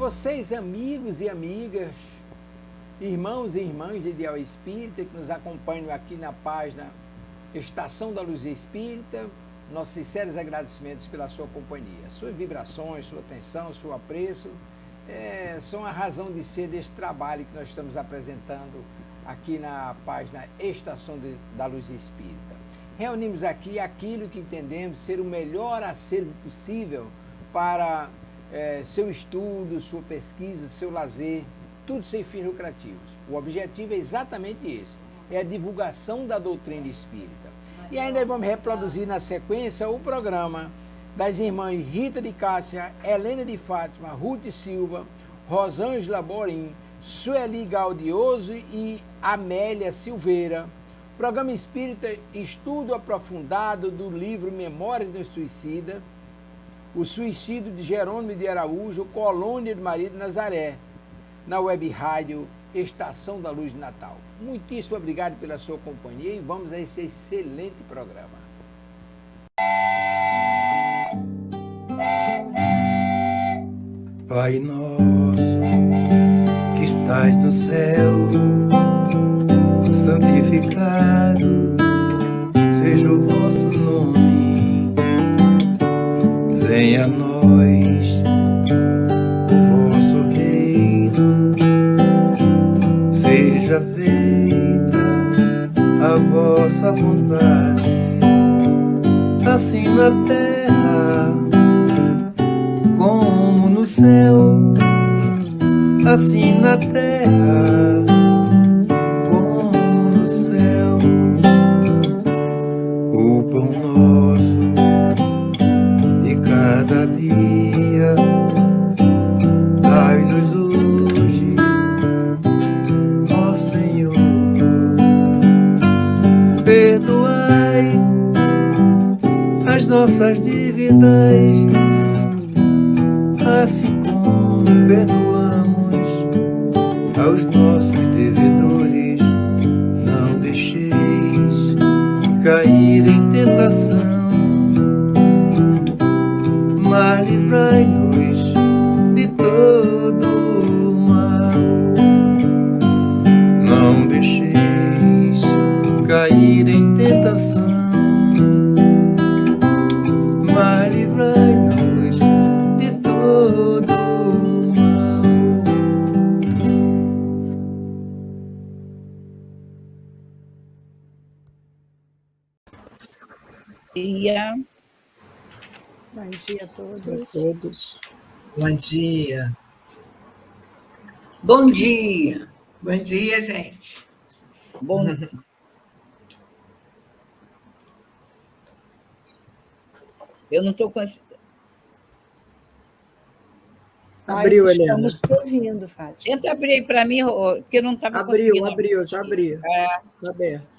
vocês, amigos e amigas, irmãos e irmãs de Ideal Espírita, que nos acompanham aqui na página Estação da Luz Espírita. Nossos sinceros agradecimentos pela sua companhia. Suas vibrações, sua atenção, seu apreço são a razão de ser desse trabalho que nós estamos apresentando aqui na página Estação da Luz Espírita. Reunimos aqui aquilo que entendemos ser o melhor acervo possível para seu estudo, sua pesquisa, seu lazer, tudo sem fins lucrativos. O objetivo é exatamente esse, é a divulgação da doutrina espírita. E ainda vamos reproduzir na sequência o programa das irmãs Rita de Cássia, Helena de Fátima, Ruth Silva, Rosângela Borim, Sueli Gaudioso e Amélia Silveira. Programa Espírita, estudo aprofundado do livro Memórias do Suicida, o suicídio de Jerônimo de Araújo, Colônia de Maria de Nazaré, na web rádio Estação da Luz de Natal. Muitíssimo obrigado pela sua companhia e vamos a esse excelente programa. Pai nosso, que estás no céu, santificado seja o vosso nome. Venha a nós o vosso reino, seja feita a vossa vontade, assim na terra como no céu, assim na terra como no céu. O pão nosso de cada dia dai-nos hoje, ó Senhor. Perdoai as nossas dívidas, assim como perdoamos aos nossos devedores. Não deixeis cair em tentação, mas livrai-nos de todo o mal. Não deixeis cair em tentação, mas livrai-nos de todo o mal. Bom dia a todos. A todos. Bom dia. Bom dia. Bom dia, gente. Bom. Eu não estou conseguindo. Abriu, Helena. Estamos te ouvindo, Fátima. Tenta abrir para mim, porque eu não estava conseguindo. Abriu, já abriu. Está aberto.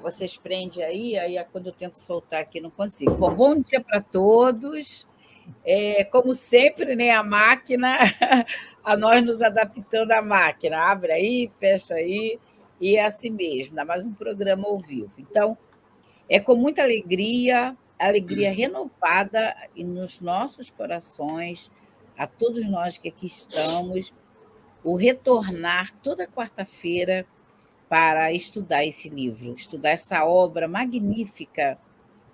Vocês prendem aí quando eu tento soltar aqui, não consigo. Bom dia para todos. Como sempre, né, a máquina, a nós nos adaptando à máquina. Abre aí, fecha aí, e é assim mesmo, ainda mais um programa ao vivo. Então, é com muita alegria renovada e nos nossos corações, a todos nós que aqui estamos, o retornar toda quarta-feira para estudar esse livro, estudar essa obra magnífica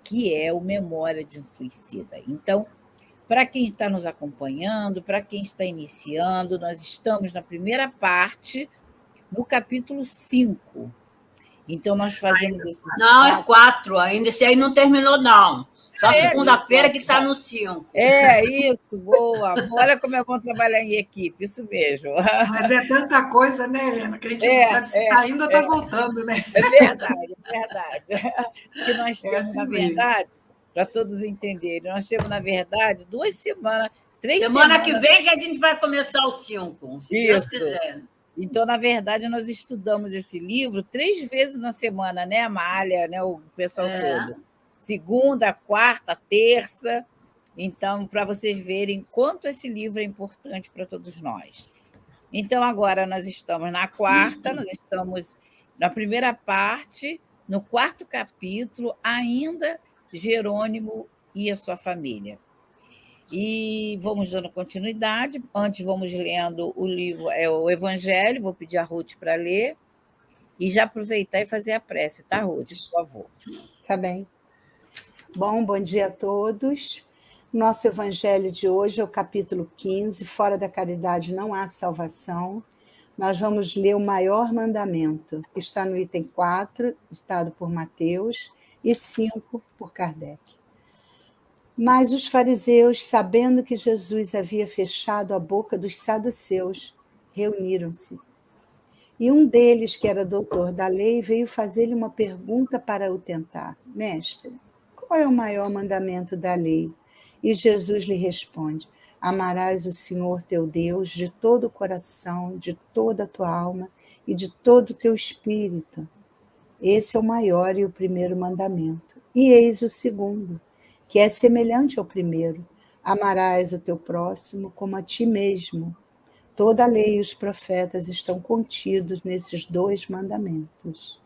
que é o Memória de um Suicida. Então, para quem está nos acompanhando, para quem está iniciando, nós estamos na primeira parte, no capítulo 5. Então, nós fazemos esse... Não, é 4 ainda. Esse aí não terminou, não. Só segunda-feira que está no 5. Isso, boa. Olha como é bom trabalhar em equipe, isso mesmo. Mas é tanta coisa, né, Helena, que a gente não sabe se está ainda ou está voltando, né? É verdade. Porque nós temos, na verdade, para todos entenderem, nós temos, na verdade, 2 semanas, 3 semanas... Semana que vem que a gente vai começar o 5, se Deus quiser. Então, na verdade, nós estudamos esse livro 3 vezes na semana, né, Amália, né, o pessoal todo. Segunda, quarta, terça. Então, para vocês verem quanto esse livro é importante para todos nós. Então, agora nós estamos na quarta, nós estamos na primeira parte, no 4º capítulo, ainda Jerônimo e a sua família. E vamos dando continuidade. Antes, vamos lendo o livro, o Evangelho. Vou pedir a Ruth para ler. E já aproveitar e fazer a prece, tá, Ruth? Por favor. Tá bem. Bom dia a todos. Nosso evangelho de hoje é o capítulo 15, Fora da caridade não há salvação. Nós vamos ler o maior mandamento, que está no item 4, ditado por Mateus, e 5 por Kardec. Mas os fariseus, sabendo que Jesus havia fechado a boca dos saduceus, reuniram-se. E um deles, que era doutor da lei, veio fazer-lhe uma pergunta para o tentar. Mestre, qual é o maior mandamento da lei? E Jesus lhe responde: amarás o Senhor teu Deus de todo o coração, de toda a tua alma e de todo o teu espírito. Esse é o maior e o primeiro mandamento. E eis o segundo, que é semelhante ao primeiro: amarás o teu próximo como a ti mesmo. Toda a lei e os profetas estão contidos nesses 2 mandamentos.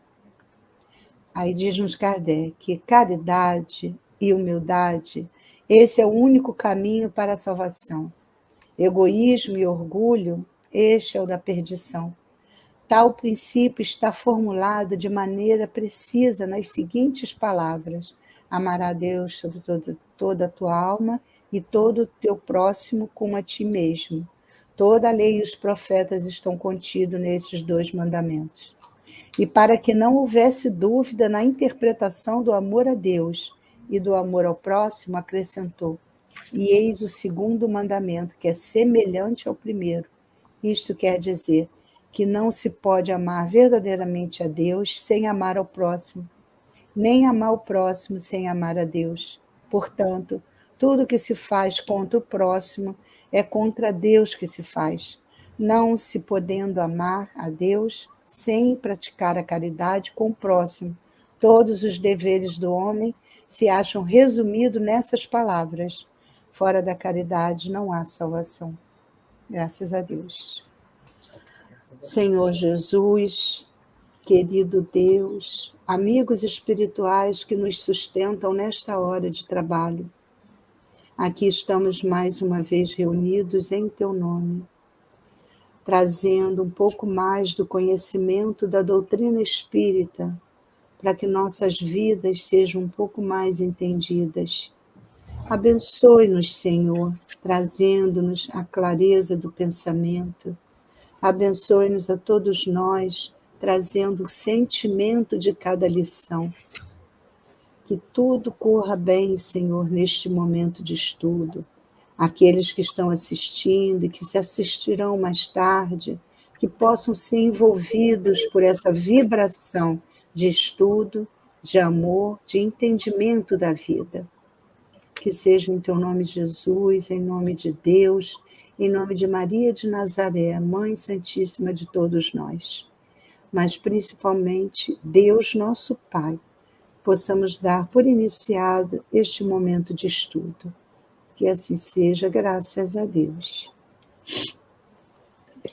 Aí diz-nos Kardec: caridade e humildade, esse é o único caminho para a salvação. Egoísmo e orgulho, este é o da perdição. Tal princípio está formulado de maneira precisa nas seguintes palavras: amarás a Deus sobre toda a tua alma e todo o teu próximo como a ti mesmo. Toda a lei e os profetas estão contidos nesses 2 mandamentos. E para que não houvesse dúvida na interpretação do amor a Deus e do amor ao próximo, acrescentou: e eis o segundo mandamento, que é semelhante ao primeiro. Isto quer dizer que não se pode amar verdadeiramente a Deus sem amar ao próximo, nem amar o próximo sem amar a Deus. Portanto, tudo que se faz contra o próximo é contra Deus que se faz, não se podendo amar a Deus sem praticar a caridade com o próximo. Todos os deveres do homem se acham resumidos nessas palavras: fora da caridade não há salvação. Graças a Deus. Senhor Jesus, querido Deus, amigos espirituais que nos sustentam nesta hora de trabalho, aqui estamos mais uma vez reunidos em teu nome, trazendo um pouco mais do conhecimento da doutrina espírita, para que nossas vidas sejam um pouco mais entendidas. Abençoe-nos, Senhor, trazendo-nos a clareza do pensamento. Abençoe-nos a todos nós, trazendo o sentimento de cada lição. Que tudo corra bem, Senhor, neste momento de estudo. Aqueles que estão assistindo e que se assistirão mais tarde, que possam ser envolvidos por essa vibração de estudo, de amor, de entendimento da vida. Que seja em teu nome, Jesus, em nome de Deus, em nome de Maria de Nazaré, Mãe Santíssima de todos nós. Mas principalmente Deus nosso Pai, possamos dar por iniciado este momento de estudo. Que assim seja, graças a Deus.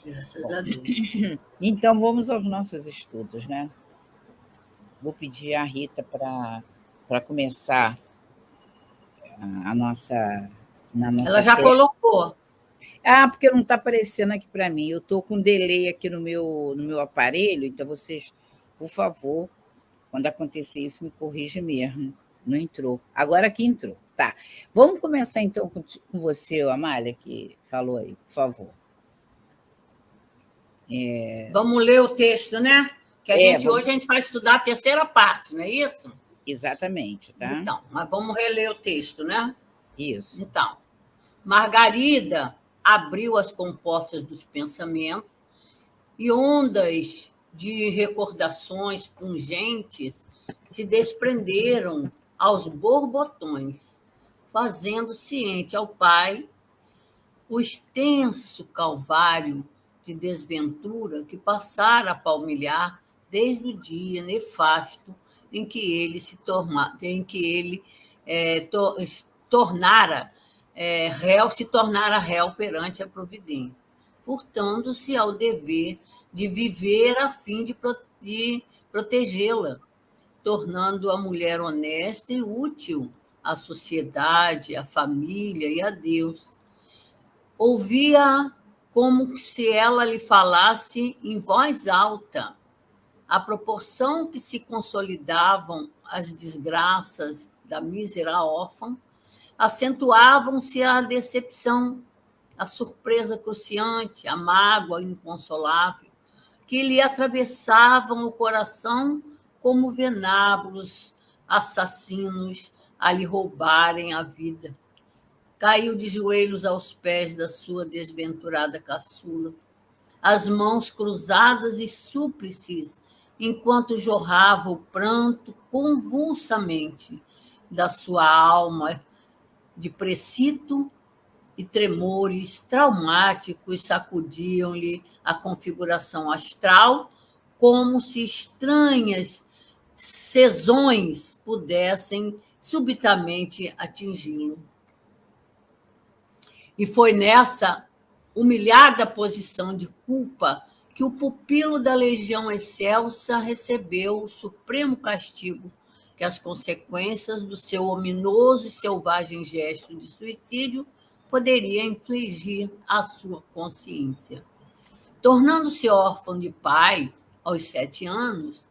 Graças a Deus. Então, vamos aos nossos estudos, né? Vou pedir à Rita para começar a nossa... Ela já colocou. Porque não está aparecendo aqui para mim. Eu estou com delay aqui no meu aparelho, então vocês, por favor, quando acontecer isso, me corrige mesmo. Não entrou. Agora que entrou. Tá. Vamos começar, então, com você, Amália, que falou aí, por favor. Vamos ler o texto, né? Que hoje a gente vai estudar a terceira parte, não é isso? Exatamente, tá? Então, mas vamos reler o texto, né? Isso. Então, Margarida abriu as comportas dos pensamentos e ondas de recordações pungentes se desprenderam aos borbotões, fazendo ciente ao pai o extenso calvário de desventura que passara a palmilhar desde o dia nefasto em que ele se tornara réu perante a providência, furtando-se ao dever de viver a fim de protegê-la, tornando a mulher honesta e útil à sociedade, à família e a Deus. Ouvia como se ela lhe falasse em voz alta. À proporção que se consolidavam as desgraças da mísera órfã, acentuavam-se a decepção, a surpresa cruciante, a mágoa inconsolável, que lhe atravessavam o coração como venábulos assassinos a lhe roubarem a vida. Caiu de joelhos aos pés da sua desventurada caçula, as mãos cruzadas e súplices, enquanto jorrava o pranto convulsamente da sua alma, de precito e tremores traumáticos sacudiam-lhe a configuração astral, como se estranhas sezões pudessem subitamente atingi-lo. E foi nessa humilhada posição de culpa que o pupilo da Legião Excelsa recebeu o supremo castigo que as consequências do seu ominoso e selvagem gesto de suicídio poderia infligir à sua consciência. Tornando-se órfão de pai aos 7 anos,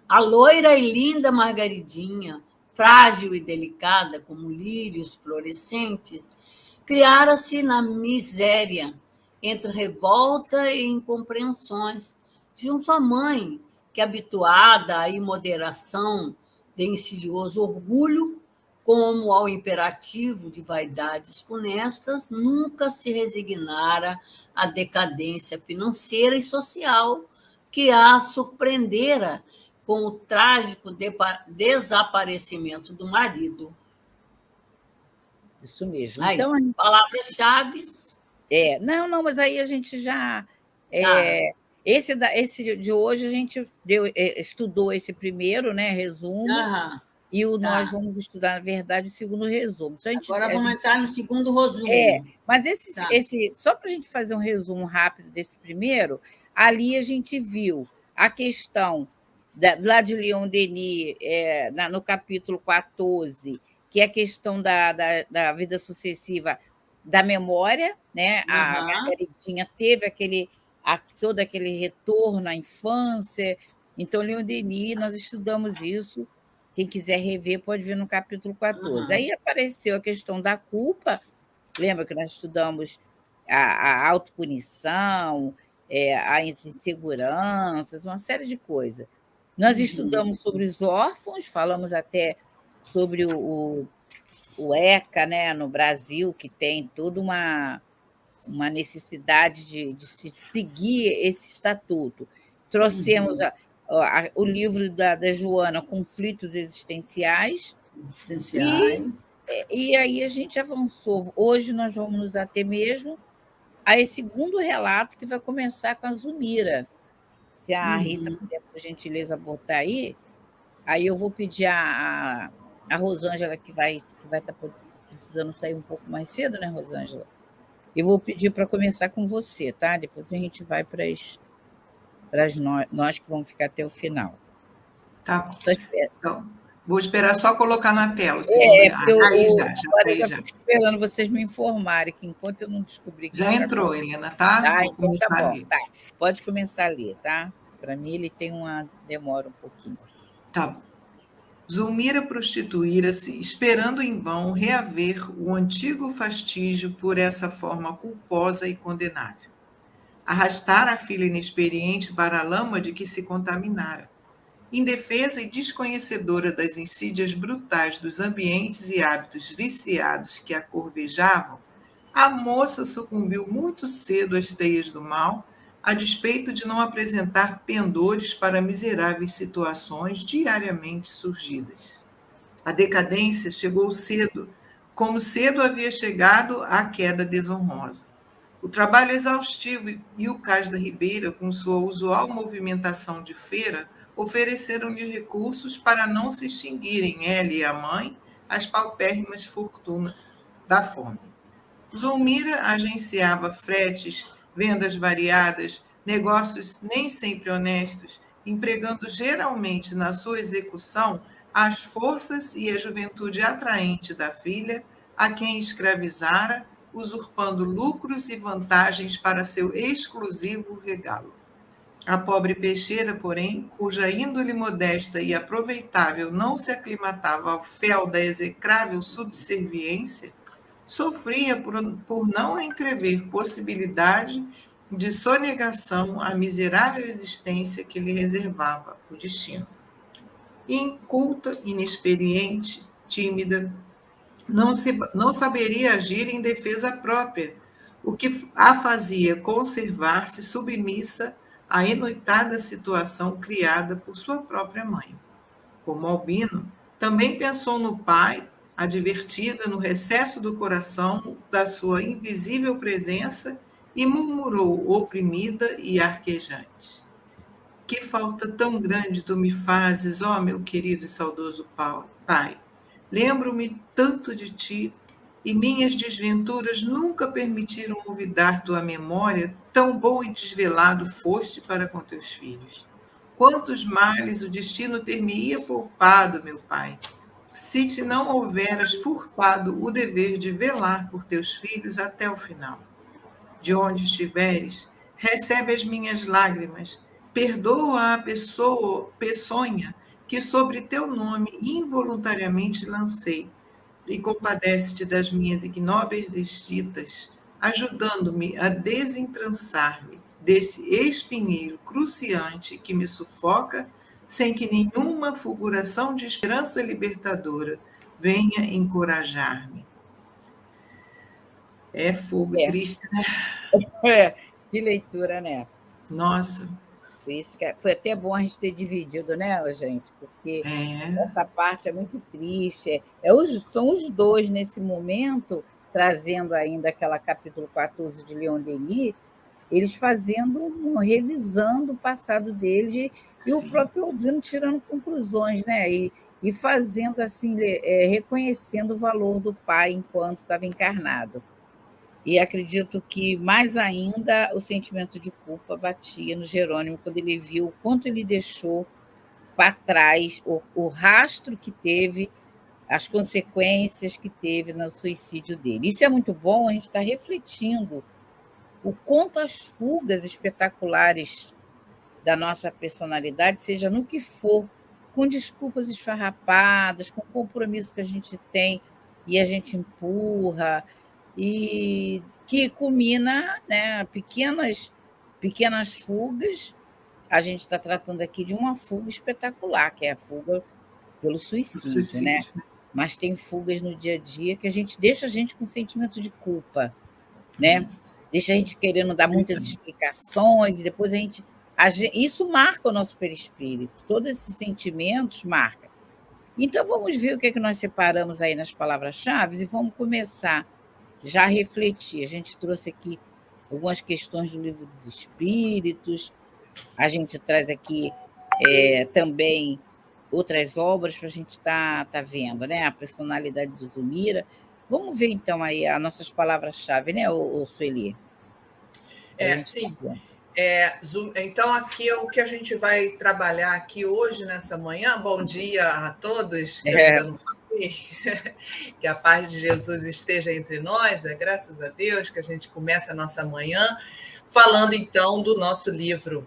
a loira e linda Margaridinha, frágil e delicada como lírios florescentes, criara-se na miséria, entre revolta e incompreensões, junto à mãe, que, habituada à imoderação de insidioso orgulho, como ao imperativo de vaidades funestas, nunca se resignara à decadência financeira e social que a surpreendera com o trágico desaparecimento do marido. Isso mesmo. Aí, Então, palavras-chave. Não, mas aí a gente já... Esse de hoje a gente estudou esse primeiro, né, resumo, e nós vamos estudar, na verdade, o segundo resumo. Agora vamos entrar no segundo resumo. Mas só para a gente fazer um resumo rápido desse primeiro, ali a gente viu a questão lá de Leon Denis, no capítulo 14, que é a questão da vida sucessiva da memória, né? A Margaridinha teve todo aquele retorno à infância. Então, Leon Denis, nós estudamos isso. Quem quiser rever pode ver no capítulo 14. Aí apareceu a questão da culpa. Lembra que nós estudamos a autopunição, as inseguranças, uma série de coisas. Nós estudamos sobre os órfãos, falamos até sobre o ECA, né, no Brasil, que tem toda uma necessidade de se seguir esse estatuto. Trouxemos o livro da Joana, Conflitos Existenciais. E aí a gente avançou. Hoje nós vamos nos ater mesmo a esse segundo relato, que vai começar com a Zulmira. Se a Rita puder, por gentileza, botar aí eu vou pedir a Rosângela, que vai estar precisando sair um pouco mais cedo, né, Rosângela? Eu vou pedir para começar com você, tá? Depois a gente vai para nós que vamos ficar até o final. Tá. Então, vou esperar só colocar na tela. Já fico esperando vocês me informarem, que enquanto eu não descobri... Já entrou, Helena, tá? Então tá bom. Tá. Pode começar a ler, tá? Para mim, ele tem demora um pouquinho. Tá bom. Zulmira prostituíra-se, esperando em vão reaver o antigo fastígio por essa forma culposa e condenável. Arrastara a filha inexperiente para a lama de que se contaminara. Indefesa e desconhecedora das insídias brutais dos ambientes e hábitos viciados que a corvejavam, a moça sucumbiu muito cedo às teias do mal, a despeito de não apresentar pendores para miseráveis situações diariamente surgidas. A decadência chegou cedo, como cedo havia chegado a queda desonrosa. O trabalho exaustivo e o Cais da Ribeira, com sua usual movimentação de feira, ofereceram-lhe recursos para não se extinguirem, ela e a mãe, as paupérrimas fortunas da fome. Zulmira agenciava fretes, vendas variadas, negócios nem sempre honestos, empregando geralmente na sua execução as forças e a juventude atraente da filha, a quem escravizara, usurpando lucros e vantagens para seu exclusivo regalo. A pobre peixeira, porém, cuja índole modesta e aproveitável não se aclimatava ao fel da execrável subserviência, sofria por não entrever possibilidade de sonegação à miserável existência que lhe reservava o destino. Inculta, inexperiente, tímida, não saberia agir em defesa própria, o que a fazia conservar-se submissa à inoitada situação criada por sua própria mãe. Como Albino, também pensou no pai, advertida no recesso do coração da sua invisível presença, e murmurou, oprimida e arquejante: que falta tão grande tu me fazes, ó meu querido e saudoso pai! Lembro-me tanto de ti, e minhas desventuras nunca permitiram olvidar tua memória, tão bom e desvelado foste para com teus filhos. Quantos males o destino ter-me-ia poupado, meu pai, se te não houveras furtado o dever de velar por teus filhos até o final. De onde estiveres, recebe as minhas lágrimas, perdoa a peçonha que sobre teu nome involuntariamente lancei, e compadece-te das minhas ignóbeis desditas, ajudando-me a desentrançar-me desse espinheiro cruciante que me sufoca, sem que nenhuma fulguração de esperança libertadora venha encorajar-me. É fogo triste, né? Que leitura, né? Nossa. Foi até bom a gente ter dividido, né, gente? Porque essa parte é muito triste. São os dois, nesse momento, trazendo ainda aquela capítulo 14 de Leon Denis, eles revisando o passado deles e o próprio Albino tirando conclusões, né? E fazendo assim, reconhecendo o valor do pai enquanto estava encarnado. E acredito que, mais ainda, o sentimento de culpa batia no Jerônimo quando ele viu o quanto ele deixou para trás, o rastro que teve, as consequências que teve no suicídio dele. Isso é muito bom, a gente está refletindo o quanto as fugas espetaculares da nossa personalidade, seja no que for, com desculpas esfarrapadas, com compromisso que a gente tem e a gente empurra, e que culmina, né, pequenas fugas. A gente está tratando aqui de uma fuga espetacular, que é a fuga pelo suicídio, né? Mas tem fugas no dia a dia que deixa a gente com sentimento de culpa, né? Deixa a gente querendo dar muitas explicações, e depois isso marca o nosso perispírito, todos esses sentimentos marcam. Então, vamos ver o que é que nós separamos aí nas palavras-chave e vamos começar já a refletir. A gente trouxe aqui algumas questões do Livro dos Espíritos, a gente traz aqui também outras obras para a gente tá vendo, né? A personalidade de Zulmira. Vamos ver, então, aí as nossas palavras-chave, né, Sueli? Sim. Então, aqui é o que a gente vai trabalhar aqui hoje, nessa manhã. Bom dia a todos. Eu ainda não falei. Que a paz de Jesus esteja entre nós. Graças a Deus que a gente começa a nossa manhã falando, então, do nosso livro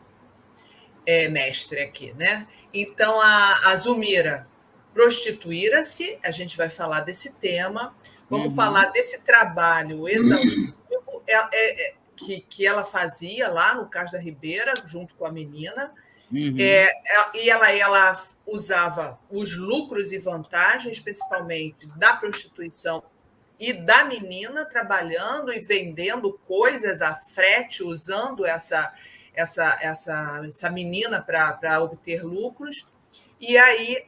mestre aqui, né? Então, a Zulmira prostituíra-se, a gente vai falar desse tema, vamos falar desse trabalho exaustivo que ela fazia lá no Cais da Ribeira, junto com a menina, e ela usava os lucros e vantagens, principalmente da prostituição e da menina, trabalhando e vendendo coisas a frete, usando essa menina para obter lucros. E aí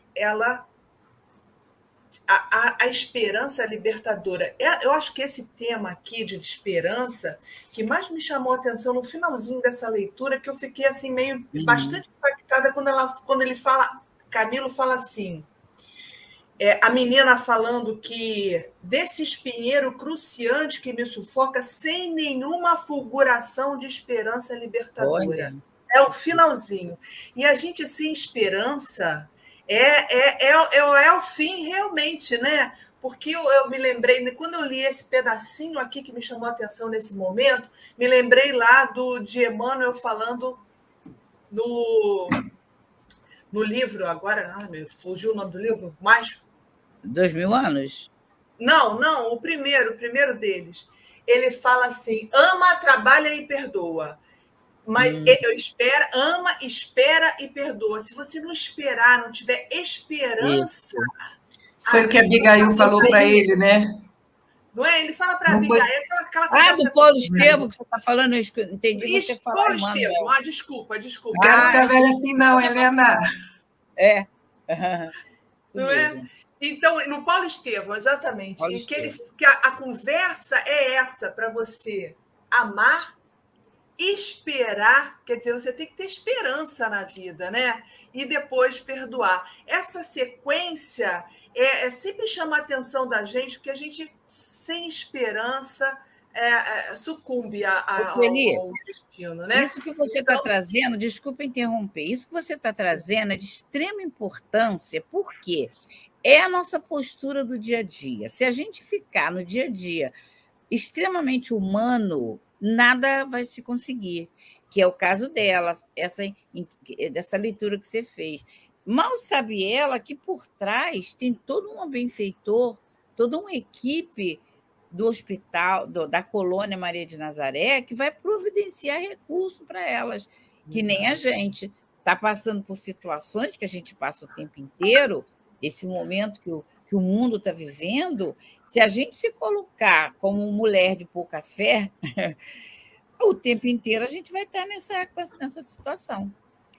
a esperança libertadora. Eu acho que esse tema aqui de esperança que mais me chamou a atenção no finalzinho dessa leitura, que eu fiquei assim meio bastante impactada quando ele fala, Camilo fala assim, a menina falando que desse espinheiro cruciante que me sufoca sem nenhuma fulguração de esperança libertadora. Olha. É o finalzinho. E a gente sem esperança É o fim realmente, né? Porque eu me lembrei, quando eu li esse pedacinho aqui que me chamou a atenção nesse momento, me lembrei lá de Emmanuel falando no livro, agora, fugiu o nome do livro, mais... 2000 anos? Não, o primeiro deles. Ele fala assim, ama, trabalha e perdoa. Mas ama, espera e perdoa. Se você não esperar, não tiver esperança... Foi o que a Abigail falou para ele, né? Não é? Ele fala para a Abigail... do Paulo Estevão que você está falando, eu entendi você falar. Paulo Estevão, desculpa. Não quero ficar velha assim não, Helena. Não é? Então, no Paulo Estevão, exatamente. Que a conversa é essa, para você amar, esperar, quer dizer, você tem que ter esperança na vida, né? E depois perdoar. Essa sequência sempre chama a atenção da gente, porque a gente, sem esperança, sucumbe ao destino, né? Isso que você está trazendo, desculpa interromper, isso que você está trazendo é de extrema importância, porque é a nossa postura do dia a dia. Se a gente ficar no dia a dia extremamente humano, nada vai se conseguir, que é o caso dela, dessa leitura que você fez. Mal sabe ela que por trás tem todo um benfeitor, toda uma equipe do hospital, da colônia Maria de Nazaré, que vai providenciar recurso para elas, que nem a gente está passando por situações que a gente passa o tempo inteiro, esse momento que o mundo está vivendo. Se a gente se colocar como mulher de pouca fé, o tempo inteiro a gente vai estar nessa situação.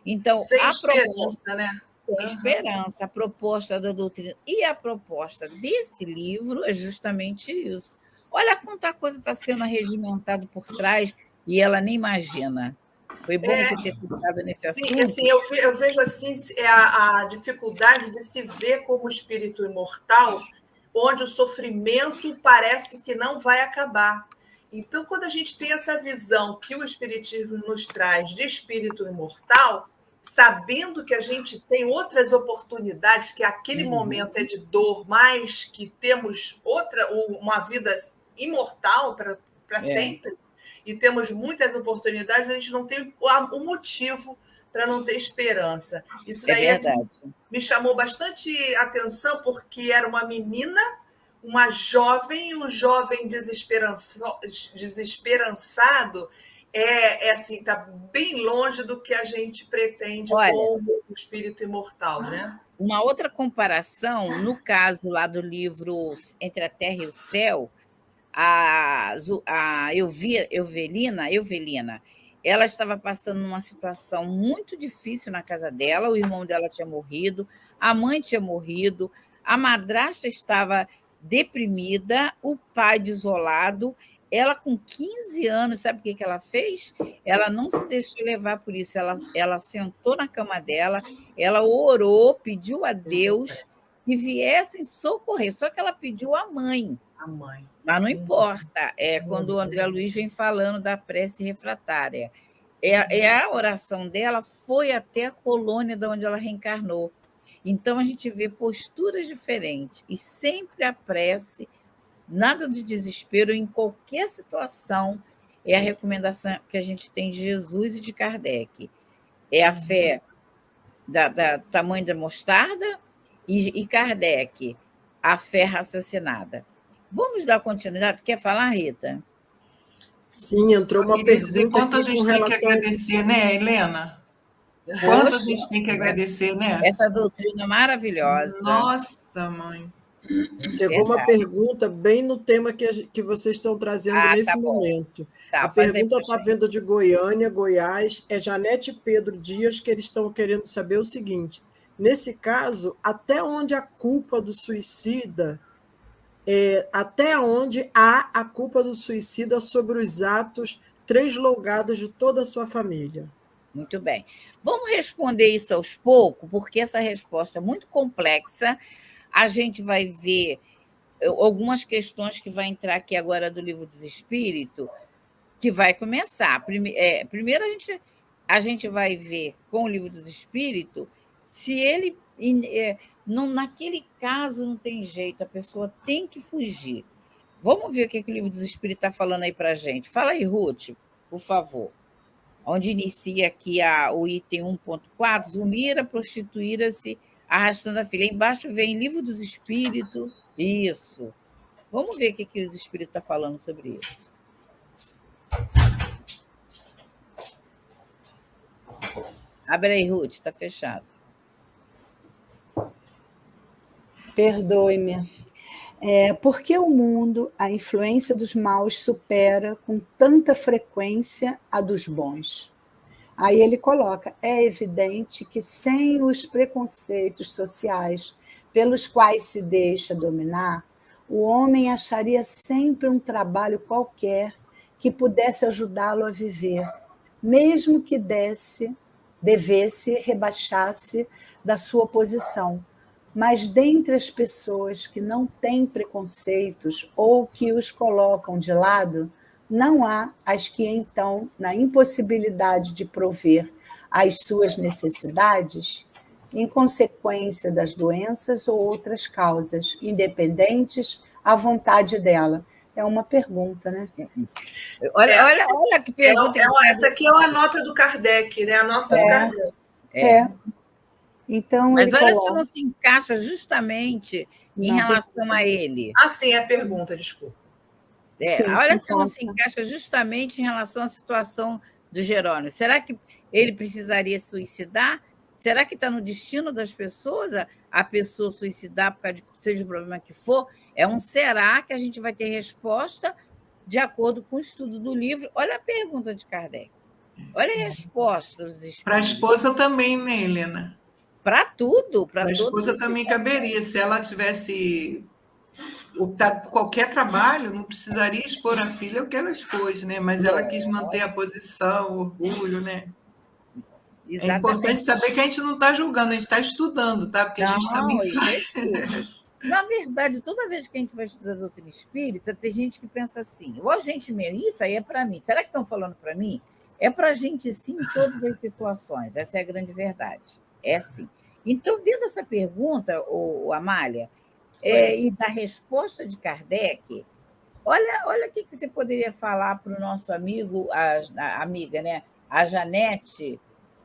Então, sem esperança, né? Esperança, a proposta da doutrina e a proposta desse livro é justamente isso. Olha quanta coisa está sendo arregimentada por trás e ela nem imagina. Foi bom você ter tocado nesse assunto. Sim, assim, eu vejo assim, a dificuldade de se ver como espírito imortal, onde o sofrimento parece que não vai acabar. Então, quando a gente tem essa visão que o Espiritismo nos traz de espírito imortal, sabendo que a gente tem outras oportunidades, que aquele momento é de dor, mas que temos uma vida imortal para sempre, e temos muitas oportunidades, a gente não tem o motivo para não ter esperança. Isso daí me chamou bastante atenção, porque era uma menina, uma jovem, e um jovem desesperançado assim, está bem longe do que a gente pretende com o espírito imortal, né? Uma outra comparação, no caso lá do livro Entre a Terra e o Céu, a Evelina, ela estava passando numa situação muito difícil na casa dela, o irmão dela tinha morrido, a mãe tinha morrido, a madrasta estava deprimida, o pai desolado. Ela, com 15 anos, sabe o que ela fez? Ela não se deixou levar por isso. Ela sentou na cama dela, ela orou, pediu a Deus que viessem socorrer. Só que ela pediu a mãe. Mas não importa. Quando o André Luiz vem falando da prece refratária. A oração dela foi até a colônia de onde ela reencarnou. Então, a gente vê posturas diferentes. E sempre a prece... Nada de desespero em qualquer situação, é a recomendação que a gente tem de Jesus e de Kardec. É a fé da tamanho da mostarda e Kardec, a fé raciocinada. Vamos dar continuidade? Quer falar, Rita? Sim, entrou uma pergunta. Quanto a gente tem que agradecer, né, Helena? Quanto a gente tem que agradecer, né? Essa doutrina maravilhosa. Nossa, mãe. Chegou uma pergunta bem no tema que vocês estão trazendo nesse momento. A pergunta está vindo de Goiânia, Goiás, é Janete Pedro Dias, que eles estão querendo saber o seguinte: nesse caso, até onde a culpa do suicida, até onde há a culpa do suicida sobre os atos translogados de toda a sua família? Muito bem. Vamos responder isso aos poucos, porque essa resposta é muito complexa. A gente vai ver algumas questões que vai entrar aqui agora do Livro dos Espíritos, que vai começar. Primeiro, a gente vai ver com o Livro dos Espíritos Se ele... Não, naquele caso não tem jeito, a pessoa tem que fugir. Vamos ver o que o Livro dos Espíritos está falando aí para a gente. Fala aí, Ruth, por favor. Onde inicia aqui o item 1.4, Zulmira prostituíra-se arrastando a filha. Embaixo vem Livro dos Espíritos. Isso. Vamos ver o que os Espíritos estão falando sobre isso. Abre aí, Ruth, está fechado. Perdoe-me. Por que o mundo, a influência dos maus supera com tanta frequência a dos bons? Aí ele coloca, é evidente que sem os preconceitos sociais pelos quais se deixa dominar, o homem acharia sempre um trabalho qualquer que pudesse ajudá-lo a viver, mesmo que devesse rebaixar-se da sua posição. Mas dentre as pessoas que não têm preconceitos ou que os colocam de lado, não há as que, então, na impossibilidade de prover as suas necessidades, em consequência das doenças ou outras causas, independentes à vontade dela. É uma pergunta, né? Olha que pergunta. Essa aqui é uma nota do Kardec, né? A nota do Kardec. Então, mas olha se não se encaixa justamente em relação a ele. Ah, sim, é a pergunta, desculpa. Olha se não se encaixa justamente em relação à situação do Jerônimo. Será que ele precisaria suicidar? Será que está no destino das pessoas a pessoa suicidar por causa de seja o problema que for? É um será que a gente vai ter resposta de acordo com o estudo do livro. Olha a pergunta de Kardec. Olha a resposta dos espíritos. Para a esposa também, né, Helena? Para tudo. Para a esposa também caberia. Se ela tivesse optado por qualquer trabalho, não precisaria expor a filha o que ela expôs, né? Mas ela quis manter a posição, o orgulho, né? Exatamente. É importante saber que a gente não está julgando, a gente está estudando, tá? Porque a gente também faz. Na verdade, toda vez que a gente vai estudar a doutrina espírita, tem gente que pensa assim, ou a gente mesmo, isso aí é para mim. Será que estão falando para mim? É para a gente sim em todas as situações. Essa é a grande verdade. É sim. Então, dentro dessa pergunta, Amália, e da resposta de Kardec, olha o que você poderia falar para o nosso amigo, a amiga, né? A Janete,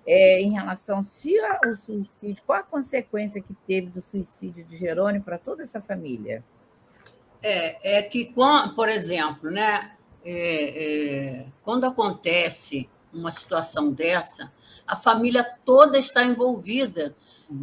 em relação ao suicídio, qual a consequência que teve do suicídio de Jerônimo para toda essa família? É que, por exemplo, né, quando acontece uma situação dessa, a família toda está envolvida.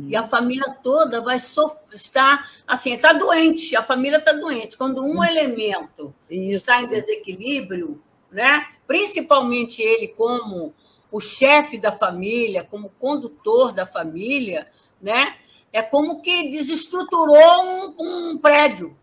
E a família toda vai estar assim, está doente, a família está doente. Quando um elemento está em desequilíbrio, né? Principalmente ele como o chefe da família, como condutor da família, né? É como que desestruturou um prédio.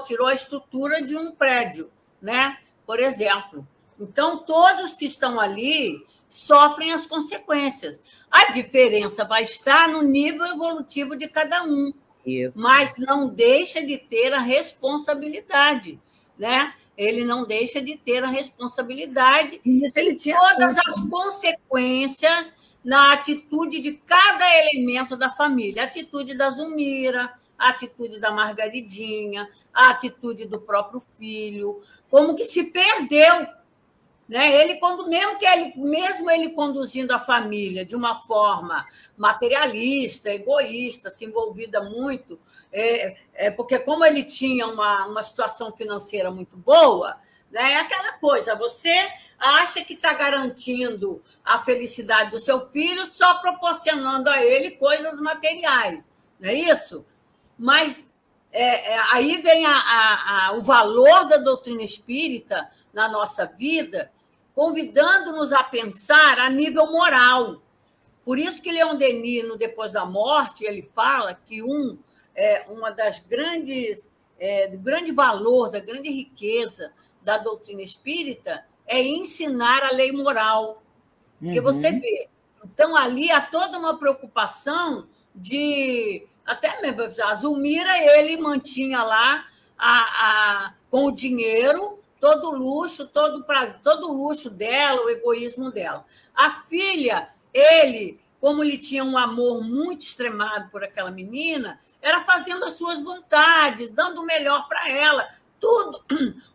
Tirou a estrutura de um prédio, né? Por exemplo. Então, todos que estão ali sofrem as consequências. A diferença vai estar no nível evolutivo de cada um. Isso. Mas não deixa de ter a responsabilidade, né? Ele não deixa de ter a responsabilidade em todas as consequências na atitude de cada elemento da família. A atitude da Zulmira, a atitude da Margaridinha, a atitude do próprio filho, como que se perdeu. Né? Ele, mesmo ele conduzindo a família de uma forma materialista, egoísta, se envolvida muito, porque como ele tinha uma situação financeira muito boa, né? É aquela coisa, você acha que está garantindo a felicidade do seu filho só proporcionando a ele coisas materiais, não é isso? Mas aí vem o valor da doutrina espírita na nossa vida, convidando-nos a pensar a nível moral. Por isso que Leon Denis, no Depois da Morte, ele fala que uma das do grande valor, da grande riqueza da doutrina espírita é ensinar a lei moral. Porque você vê, então ali há toda uma preocupação de... Até mesmo a Zulmira, ele mantinha lá com o dinheiro todo o luxo, todo o luxo dela, o egoísmo dela. A filha, ele como ele tinha um amor muito extremado por aquela menina, era fazendo as suas vontades, dando o melhor para ela, tudo,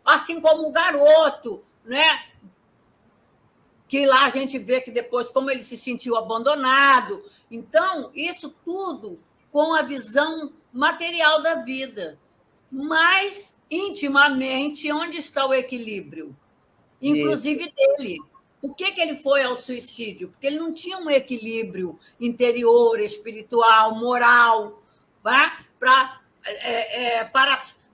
assim como o garoto, né? Que lá a gente vê que depois, como ele se sentiu abandonado. Então, isso tudo com a visão material da vida. Mas, intimamente, onde está o equilíbrio? Inclusive dele. Por que ele foi ao suicídio? Porque ele não tinha um equilíbrio interior, espiritual, moral, tá? Para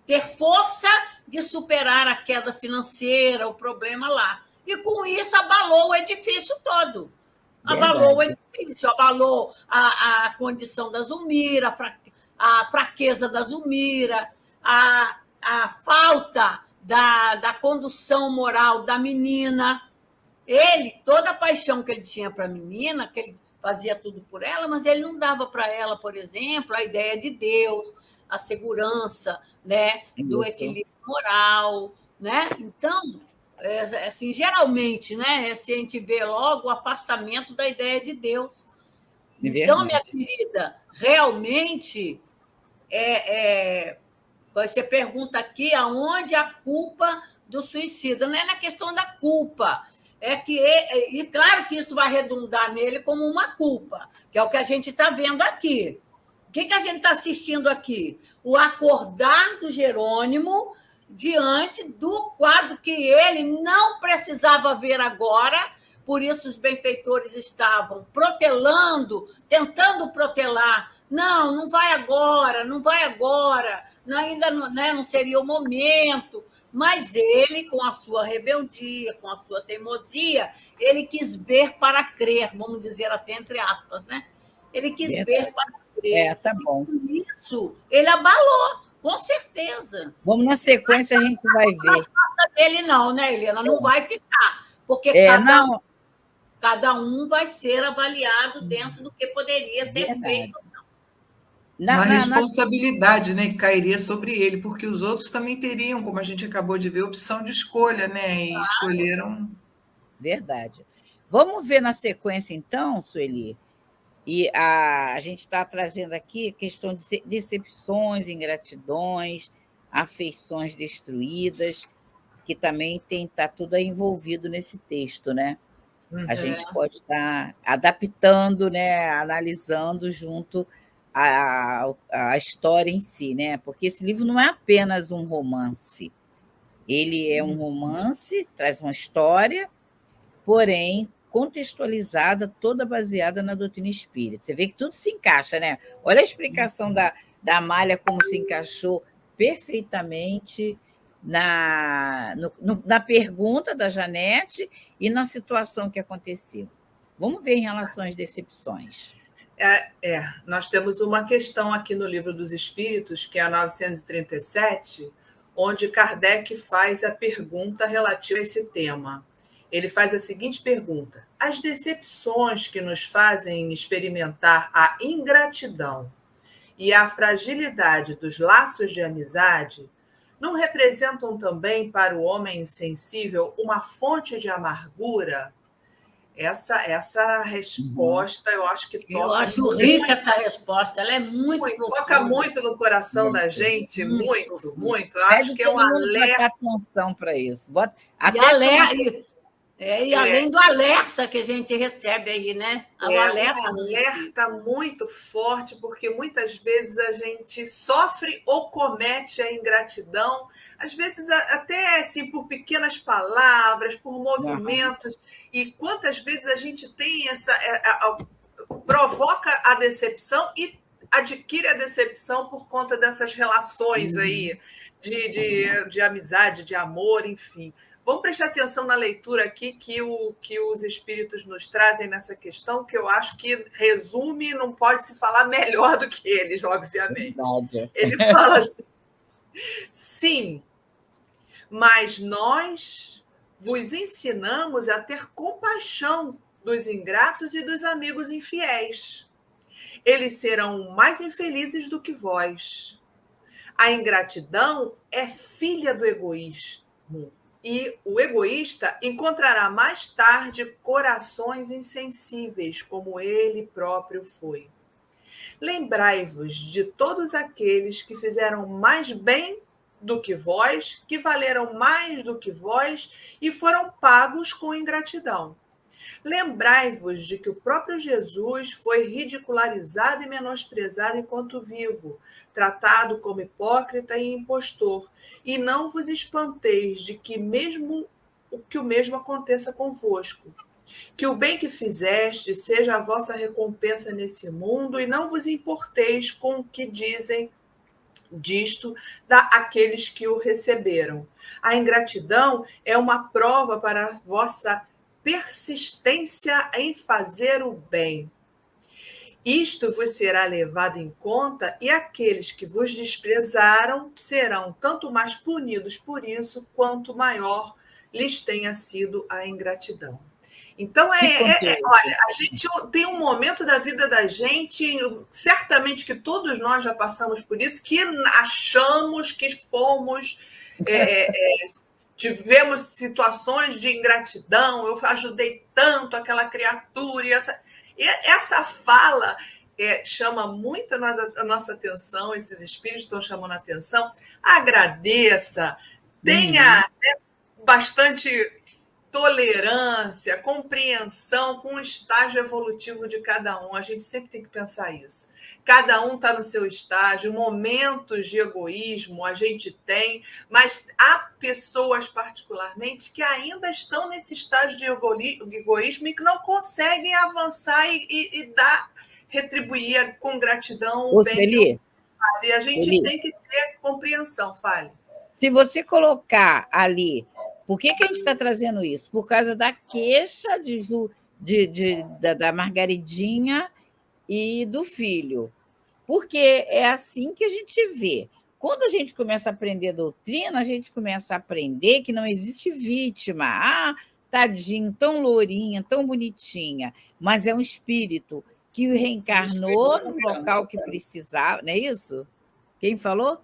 ter força de superar a queda financeira, o problema lá. E, com isso, abalou o edifício todo. Abalou o edifício, abalou a condição da Zulmira, a fraqueza da Zulmira, a falta da condução moral da menina. Ele, toda a paixão que ele tinha para a menina, que ele fazia tudo por ela, mas ele não dava para ela, por exemplo, a ideia de Deus, a segurança, né, do equilíbrio moral, né? Então, assim, geralmente, né, a gente vê logo o afastamento da ideia de Deus. Então, minha querida, realmente, você pergunta aqui aonde a culpa do suicida. Não é na questão da culpa. E claro que isso vai redundar nele como uma culpa, que é o que a gente está vendo aqui. O que a gente está assistindo aqui? O acordar do Jerônimo diante do quadro que ele não precisava ver agora, por isso os benfeitores estavam protelando, tentando protelar. Não vai agora, ainda não seria o momento. Mas ele, com a sua rebeldia, com a sua teimosia, ele quis ver para crer, vamos dizer até entre aspas, né? Ele quis ver para crer. Tá bom. E por isso, ele abalou, com certeza. Vamos na sequência, a gente vai ver. Não passa dele não, né, Helena? Não vai ficar, porque cada um vai ser avaliado dentro do que poderia ter feito. A responsabilidade, né, que cairia sobre ele, porque os outros também teriam, como a gente acabou de ver, opção de escolha, né? E escolheram. Verdade. Vamos ver na sequência, então, Sueli. E a gente está trazendo aqui a questão de decepções, ingratidões, afeições destruídas, que também está tudo envolvido nesse texto, né? A gente pode estar adaptando, né, analisando junto a história em si, né? Porque esse livro não é apenas um romance. Ele é um romance, traz uma história, porém contextualizada, toda baseada na doutrina espírita. Você vê que tudo se encaixa, né? Olha a explicação da Amália, como se encaixou perfeitamente na pergunta da Janete e na situação que aconteceu. Vamos ver em relação às decepções. Nós temos uma questão aqui no Livro dos Espíritos, que é a 937, onde Kardec faz a pergunta relativa a esse tema. Ele faz a seguinte pergunta: as decepções que nos fazem experimentar a ingratidão e a fragilidade dos laços de amizade não representam também para o homem insensível uma fonte de amargura? Essa resposta, eu acho que toca. Eu acho rica essa resposta, ela é muito profunda. Toca muito no coração da gente, muito, muito. Eu acho que é um alerta. Atenção para isso. E além do alerta que a gente recebe aí, né? Um alerta muito forte, porque muitas vezes a gente sofre ou comete a ingratidão, às vezes até assim, por pequenas palavras, por movimentos. E quantas vezes a gente tem provoca a decepção e adquire a decepção por conta dessas relações aí de amizade, de amor, enfim. Vamos prestar atenção na leitura aqui que os espíritos nos trazem nessa questão, que eu acho que resume, não pode se falar melhor do que eles, obviamente. Verdade. Ele fala assim: sim, mas nós vos ensinamos a ter compaixão dos ingratos e dos amigos infiéis. Eles serão mais infelizes do que vós. A ingratidão é filha do egoísmo e o egoísta encontrará mais tarde corações insensíveis, como ele próprio foi. Lembrai-vos de todos aqueles que fizeram mais bem do que vós, que valeram mais do que vós e foram pagos com ingratidão. Lembrai-vos de que o próprio Jesus foi ridicularizado e menosprezado enquanto vivo, tratado como hipócrita e impostor, e não vos espanteis de que o mesmo aconteça convosco. Que o bem que fizeste seja a vossa recompensa nesse mundo, e não vos importeis com o que dizem disto aqueles que o receberam. A ingratidão é uma prova para a vossa persistência em fazer o bem. Isto vos será levado em conta, e aqueles que vos desprezaram serão tanto mais punidos por isso, quanto maior lhes tenha sido a ingratidão. Então, olha, a gente tem um momento da vida da gente, certamente que todos nós já passamos por isso, que achamos que fomos... tivemos situações de ingratidão, eu ajudei tanto aquela criatura, e essa fala chama muito a nossa atenção, esses espíritos estão chamando a atenção. Agradeça, tenha bastante tolerância, compreensão com o estágio evolutivo de cada um. A gente sempre tem que pensar isso. Cada um está no seu estágio, momentos de egoísmo a gente tem, mas há pessoas particularmente que ainda estão nesse estágio de egoísmo e que não conseguem avançar e retribuir com gratidão o bem que faz. E a gente tem que ter compreensão, fale. Se você colocar ali, por que a gente está trazendo isso? Por causa da queixa da Margaridinha e do filho. Porque é assim que a gente vê. Quando a gente começa a aprender doutrina, a gente começa a aprender que não existe vítima. Ah, tadinho, tão lourinha, tão bonitinha. Mas é um espírito que reencarnou no local que precisava. Não é isso? Quem falou?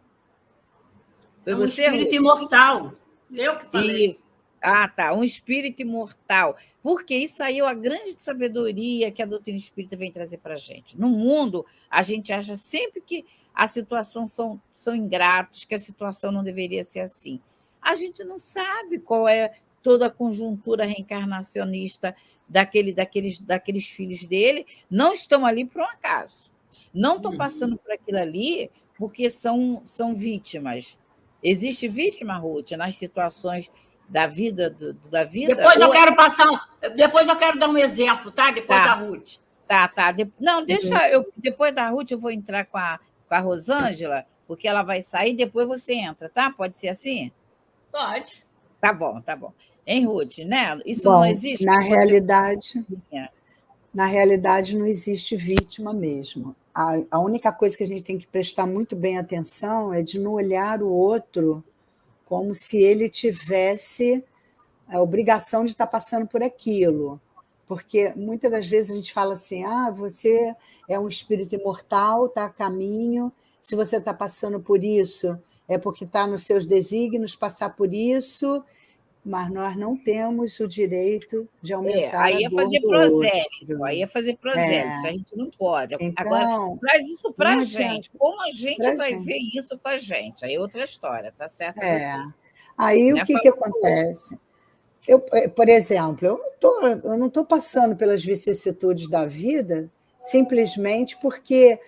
Foi você? Espírito imortal. Eu que falei. Isso. Ah, tá. Um espírito imortal. Porque isso aí é a grande sabedoria que a doutrina espírita vem trazer para a gente. No mundo, a gente acha sempre que a situação são ingratos, que a situação não deveria ser assim. A gente não sabe qual é toda a conjuntura reencarnacionista daqueles filhos dele. Não estão ali por um acaso. Não estão passando por aquilo ali porque são vítimas. Existe vítima, Ruth, nas situações da vida? Depois eu quero dar um exemplo, tá? Depois da Ruth. Tá. Não, depois da Ruth eu vou entrar com a Rosângela, porque ela vai sair, depois você entra, tá? Pode ser assim? Pode. Tá bom. Hein, Ruth, né? Isso não existe? Na realidade, não existe vítima mesmo. A única coisa que a gente tem que prestar muito bem atenção é de não olhar o outro como se ele tivesse a obrigação de estar passando por aquilo. Porque muitas das vezes a gente fala assim, você é um espírito imortal, está a caminho, se você está passando por isso, é porque está nos seus desígnios passar por isso, mas nós não temos o direito de aumentar a dor do outro. Aí é fazer prosélito, a gente não pode. Então, agora, traz isso para a gente. Como a gente vai ver isso com a gente? Aí é outra história, tá certo? Aí o que acontece? Por exemplo, eu não estou passando pelas vicissitudes da vida simplesmente porque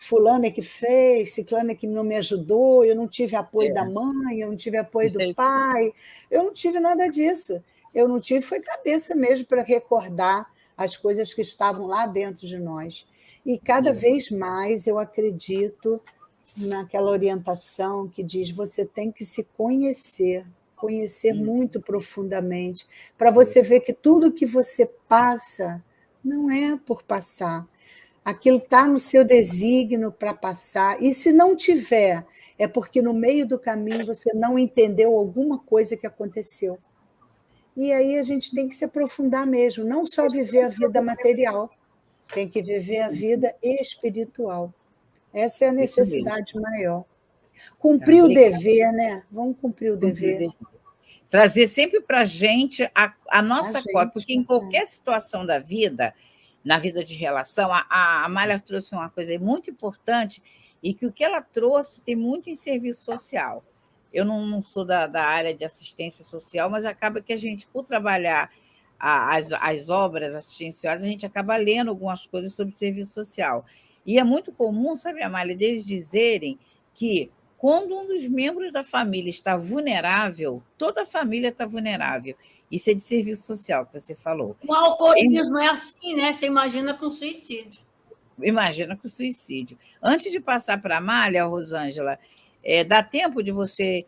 fulano é que fez, ciclano é que não me ajudou, eu não tive apoio da mãe, eu não tive apoio do pai, eu não tive nada disso. Eu não tive, foi cabeça mesmo para recordar as coisas que estavam lá dentro de nós. E cada vez mais eu acredito naquela orientação que diz você tem que se conhecer muito profundamente, para você ver que tudo que você passa não é por passar. Aquilo está no seu desígnio para passar, e se não tiver, é porque no meio do caminho você não entendeu alguma coisa que aconteceu. E aí a gente tem que se aprofundar mesmo, não só viver a vida material, tem que viver a vida espiritual. Essa é a necessidade maior. Cumprir o dever, né? Vamos cumprir o dever. Trazer sempre para a gente a nossa cota, porque em qualquer situação da vida, na vida de relação, a Amália trouxe uma coisa muito importante, e que o que ela trouxe tem muito em serviço social. Eu não sou da área de assistência social, mas acaba que a gente, por trabalhar as obras assistenciais, a gente acaba lendo algumas coisas sobre serviço social. E é muito comum, sabe, Amália, deles dizerem que quando um dos membros da família está vulnerável, toda a família está vulnerável. Isso é de serviço social, que você falou. O alcoolismo é assim, né? Você imagina com suicídio. Imagina com suicídio. Antes de passar para a Amália, Rosângela, dá tempo de você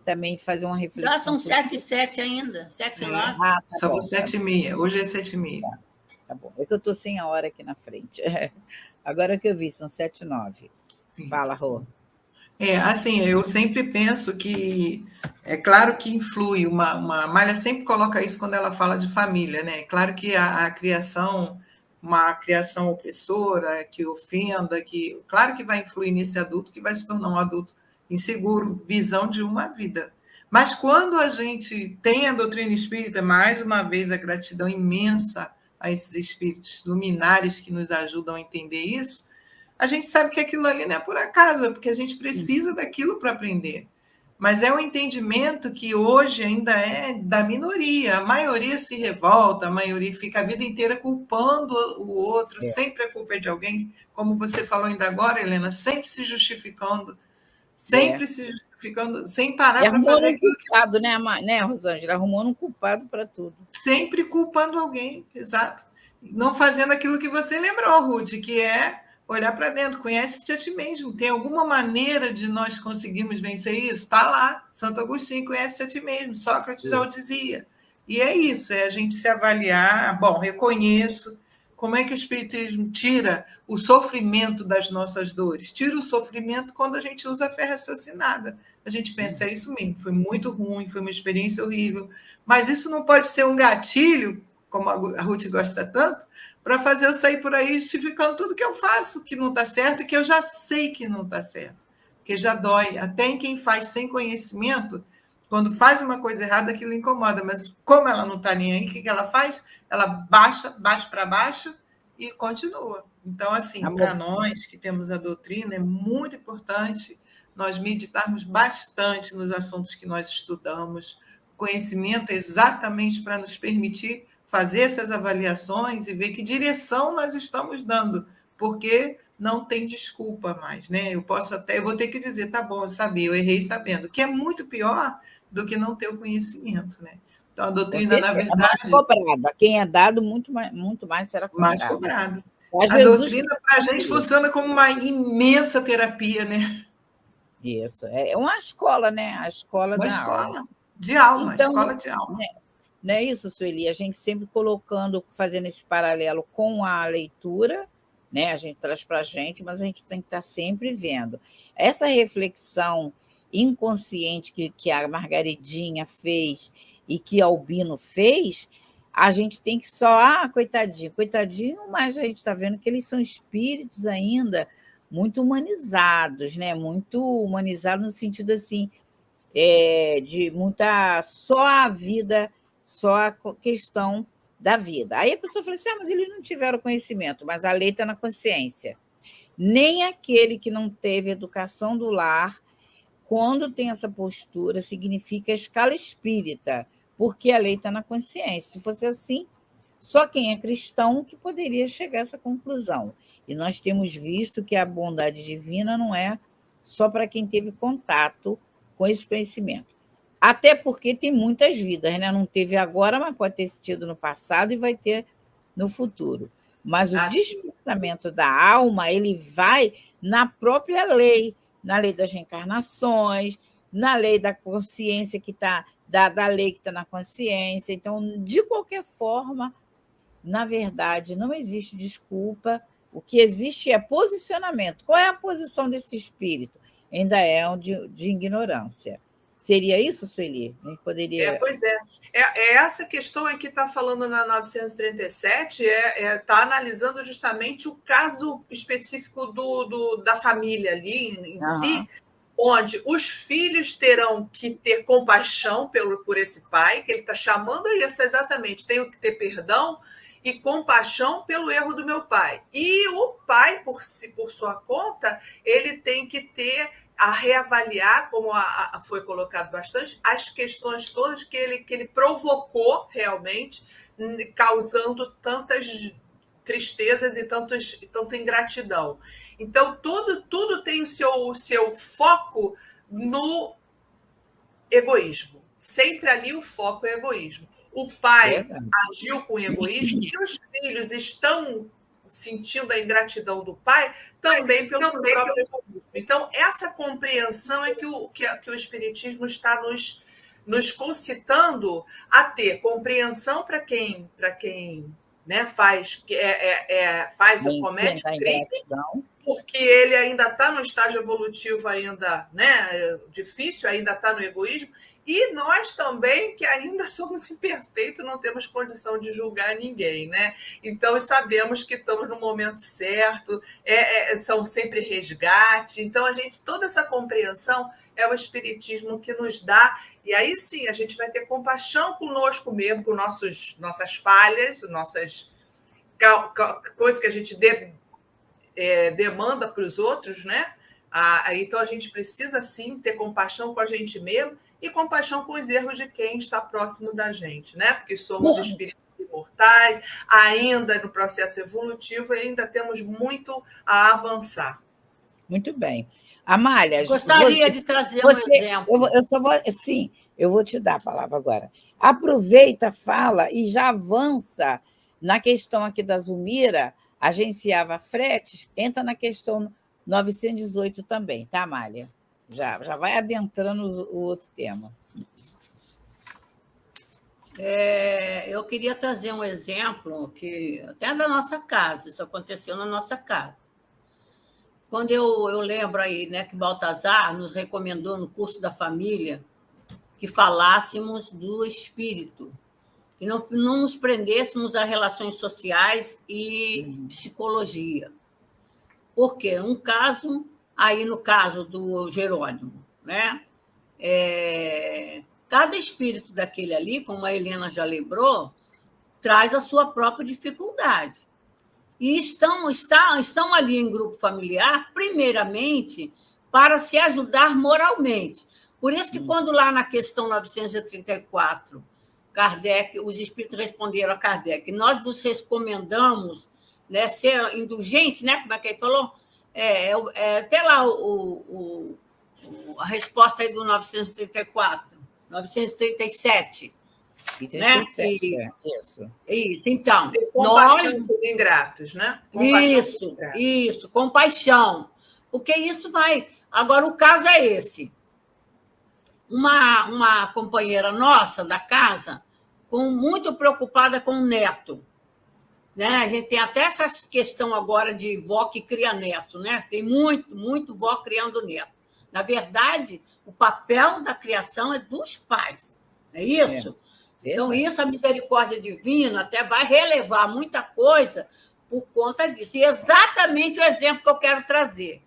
também fazer uma reflexão? São 7h07 ainda, 7 lá. Tá só 7h30, hoje é 7h30. Tá bom, é que eu estou sem a hora aqui na frente. Agora que eu vi, são 7h09. Fala, Rô. Assim, eu sempre penso que é claro que influi, uma Amália sempre coloca isso quando ela fala de família, né? Claro que a criação, uma criação opressora, que ofenda, claro que vai influir nesse adulto que vai se tornar um adulto inseguro, visão de uma vida. Mas quando a gente tem a doutrina espírita, mais uma vez a gratidão imensa a esses espíritos luminares que nos ajudam a entender isso, a gente sabe que aquilo ali não é por acaso, é porque a gente precisa daquilo para aprender. Mas é um entendimento que hoje ainda é da minoria. A maioria se revolta, a maioria fica a vida inteira culpando o outro, sempre a culpa é de alguém, como você falou ainda agora, Helena, sempre se justificando, se justificando, sem parar para fazer aquilo culpado, né, Rosângela? Arrumando um culpado para tudo. Sempre culpando alguém, exato. Não fazendo aquilo que você lembrou, Ruth, que é olhar para dentro, conhece-te a ti mesmo. Tem alguma maneira de nós conseguirmos vencer isso? Está lá, Santo Agostinho, conhece-te a ti mesmo, Sócrates já o dizia. E é isso, é a gente se avaliar, bom, reconheço, como é que o Espiritismo tira o sofrimento das nossas dores? Tira o sofrimento quando a gente usa a fé raciocinada. A gente pensa, é isso mesmo, foi muito ruim, foi uma experiência horrível, mas isso não pode ser um gatilho, como a Ruth gosta tanto, para fazer eu sair por aí justificando tudo que eu faço que não está certo e que eu já sei que não está certo, porque já dói. Até em quem faz sem conhecimento, quando faz uma coisa errada, aquilo incomoda, mas como ela não está nem aí, o que ela faz? Ela baixa para baixo e continua. Então, assim, para nós que temos a doutrina, é muito importante nós meditarmos bastante nos assuntos que nós estudamos. O conhecimento é exatamente para nos permitir fazer essas avaliações e ver que direção nós estamos dando, porque não tem desculpa mais, né? Eu vou ter que dizer, tá bom, eu sabia, eu errei sabendo, que é muito pior do que não ter o conhecimento, né? Então, a doutrina, na verdade... É mais cobrado. A quem é dado, muito mais será cobrado. Mais cobrado. A doutrina, para a gente, funciona como uma imensa terapia, né? Isso. É uma escola, né? A escola uma da escola alma. De alma, então, escola de alma. Não é isso, Sueli? A gente sempre fazendo esse paralelo com a leitura, né? A gente traz para a gente, mas a gente tem que estar sempre vendo. Essa reflexão inconsciente que a Margaridinha fez e que Albino fez, a gente tem que só, coitadinho, mas a gente está vendo que eles são espíritos ainda muito humanizados, né? Muito humanizados no sentido assim, de muita só a vida, só a questão da vida. Aí a pessoa fala assim, mas eles não tiveram conhecimento, mas a lei está na consciência. Nem aquele que não teve educação do lar, quando tem essa postura, significa a escala espírita, porque a lei está na consciência. Se fosse assim, só quem é cristão que poderia chegar a essa conclusão. E nós temos visto que a bondade divina não é só para quem teve contato com esse conhecimento. Até porque tem muitas vidas, né? Não teve agora, mas pode ter tido no passado e vai ter no futuro. Mas o despertamento da alma, ele vai na própria lei, na lei das reencarnações, na lei da consciência que está, da lei que está na consciência. Então, de qualquer forma, na verdade, não existe desculpa. O que existe é posicionamento. Qual é a posição desse espírito? Ainda é de ignorância. Seria isso, Sueli? A gente poderia... Pois é. Essa questão aqui está falando na 937, está analisando justamente o caso específico da família ali em si, onde os filhos terão que ter compaixão por esse pai, que ele está chamando isso exatamente, tenho que ter perdão e compaixão pelo erro do meu pai. E o pai, por sua conta, ele tem que ter a reavaliar, como foi colocado bastante, as questões todas que ele provocou realmente, causando tantas tristezas e tanta ingratidão. Então, tudo tem o seu foco no egoísmo. Sempre ali o foco é egoísmo. O pai agiu com egoísmo e os filhos estão sentindo a ingratidão do pai também pelo próprio egoísmo. Então, essa compreensão é que o Espiritismo está nos concitando a ter compreensão para quem né, comete crime, porque ele ainda está no estágio evolutivo ainda, né, difícil, ainda está no egoísmo. E nós também, que ainda somos imperfeitos, não temos condição de julgar ninguém, né? Então, sabemos que estamos no momento certo, são sempre resgate. Então, toda essa compreensão é o Espiritismo que nos dá. E aí sim, a gente vai ter compaixão conosco mesmo, com nossas falhas, nossas coisas que a gente demanda para os outros, né? Então, a gente precisa, sim, ter compaixão com a gente mesmo e compaixão com os erros de quem está próximo da gente, né? Porque somos espíritos imortais, ainda no processo evolutivo, e ainda temos muito a avançar. Muito bem. Amália... Gostaria de trazer um exemplo. Eu vou te dar a palavra agora. Aproveita, fala e já avança na questão aqui da Zulmira, agenciava fretes, entra na questão 918 também, tá, Amália? Já vai adentrando o outro tema. Eu queria trazer um exemplo que até da nossa casa, isso aconteceu na nossa casa. Quando eu lembro aí, né, que Baltazar nos recomendou no curso da família que falássemos do espírito, que não nos prendêssemos a relações sociais e psicologia. Por quê? No caso do Jerônimo, né? Cada espírito daquele ali, como a Helena já lembrou, traz a sua própria dificuldade. E estão ali em grupo familiar, primeiramente, para se ajudar moralmente. Por isso que, quando lá na questão 934, os espíritos responderam a Kardec, nós vos recomendamos, né, ser indulgente, né? Como é que ele falou? Até lá a resposta aí do 934, 937. Né? Isso. Então, compaixão dos ingratos, né? Isso, compaixão. Porque isso vai... Agora, o caso é esse. Uma companheira nossa da casa, muito preocupada com o neto. Né? A gente tem até essa questão agora de vó que cria neto, né? Tem muito vó criando neto. Na verdade, o papel da criação é dos pais, não é isso? Então, isso, a misericórdia divina até vai relevar muita coisa por conta disso. E exatamente o exemplo que eu quero trazer.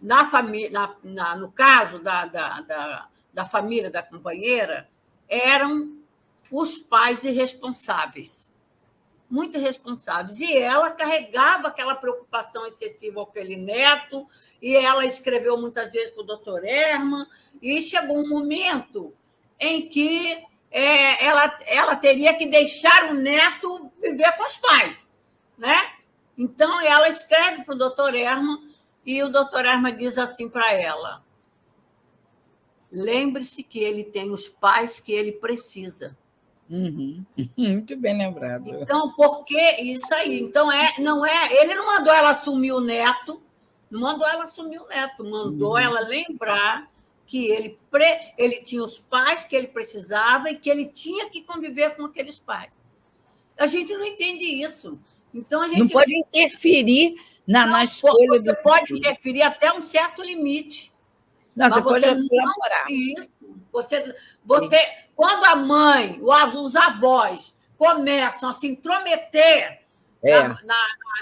Na família, no caso da família da companheira, eram os pais irresponsáveis. Muito irresponsáveis. E ela carregava aquela preocupação excessiva com aquele neto, e ela escreveu muitas vezes para o doutor Herman, e chegou um momento em que ela teria que deixar o neto viver com os pais. Né? Então, ela escreve para o doutor Herman, e o doutor Herman diz assim para ela: lembre-se que ele tem os pais que ele precisa. Uhum. Muito bem lembrado. Então, por que isso aí? Então, ele não mandou ela assumir o neto, mandou ela lembrar que ele tinha os pais que ele precisava e que ele tinha que conviver com aqueles pais. A gente não entende isso. Então, a gente não pode interferir na escolha. Você pode interferir até um certo limite. Não, mas você pode colaborar. Quando a mãe, os avós começam a se intrometer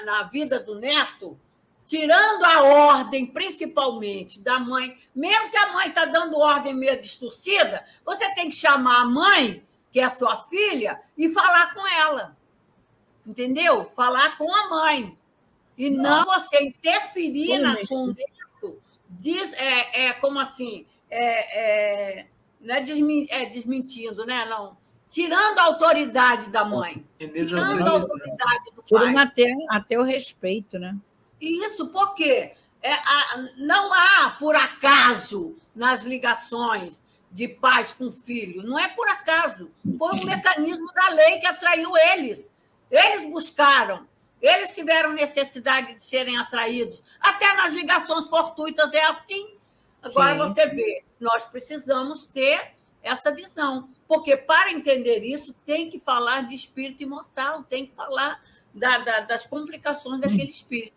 na vida do neto, tirando a ordem, principalmente, da mãe, mesmo que a mãe está dando ordem meio distorcida, você tem que chamar a mãe, que é a sua filha, e falar com ela. Entendeu? Falar com a mãe. E não você interferir com isso. Como assim? Não é desmentindo, né? Não. Tirando a autoridade da mãe. Tirando a autoridade do pai. Até o respeito, né? Isso, porque não há, por acaso, nas ligações de pais com filho. Não é por acaso. Foi um mecanismo da lei que atraiu eles. Eles buscaram. Eles tiveram necessidade de serem atraídos. Até nas ligações fortuitas é assim. Agora você vê, nós precisamos ter essa visão. Porque, para entender isso, tem que falar de espírito imortal, tem que falar das complicações daquele espírito.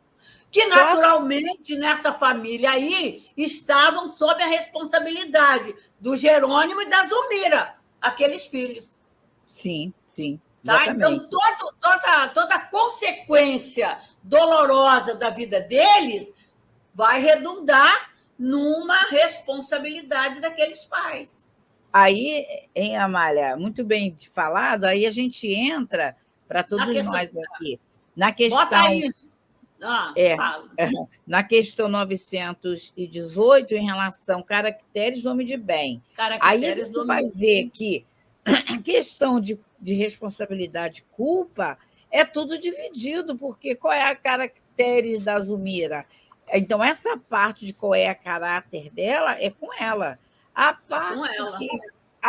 Que, naturalmente, nessa família aí, estavam sob a responsabilidade do Jerônimo e da Zulmira, aqueles filhos. Sim, sim. Tá? Então, toda a consequência dolorosa da vida deles vai redundar numa responsabilidade daqueles pais. Aí, hein, Amália, muito bem falado, aí a gente entra, para todos nós aqui, na questão... Bota aí. Na questão 918, em relação a caracteres do homem de bem. Aí a gente vai ver que a questão de responsabilidade e culpa é tudo dividido, porque qual é a caracteres da Zulmira? Então, essa parte de qual é o caráter dela é com ela. A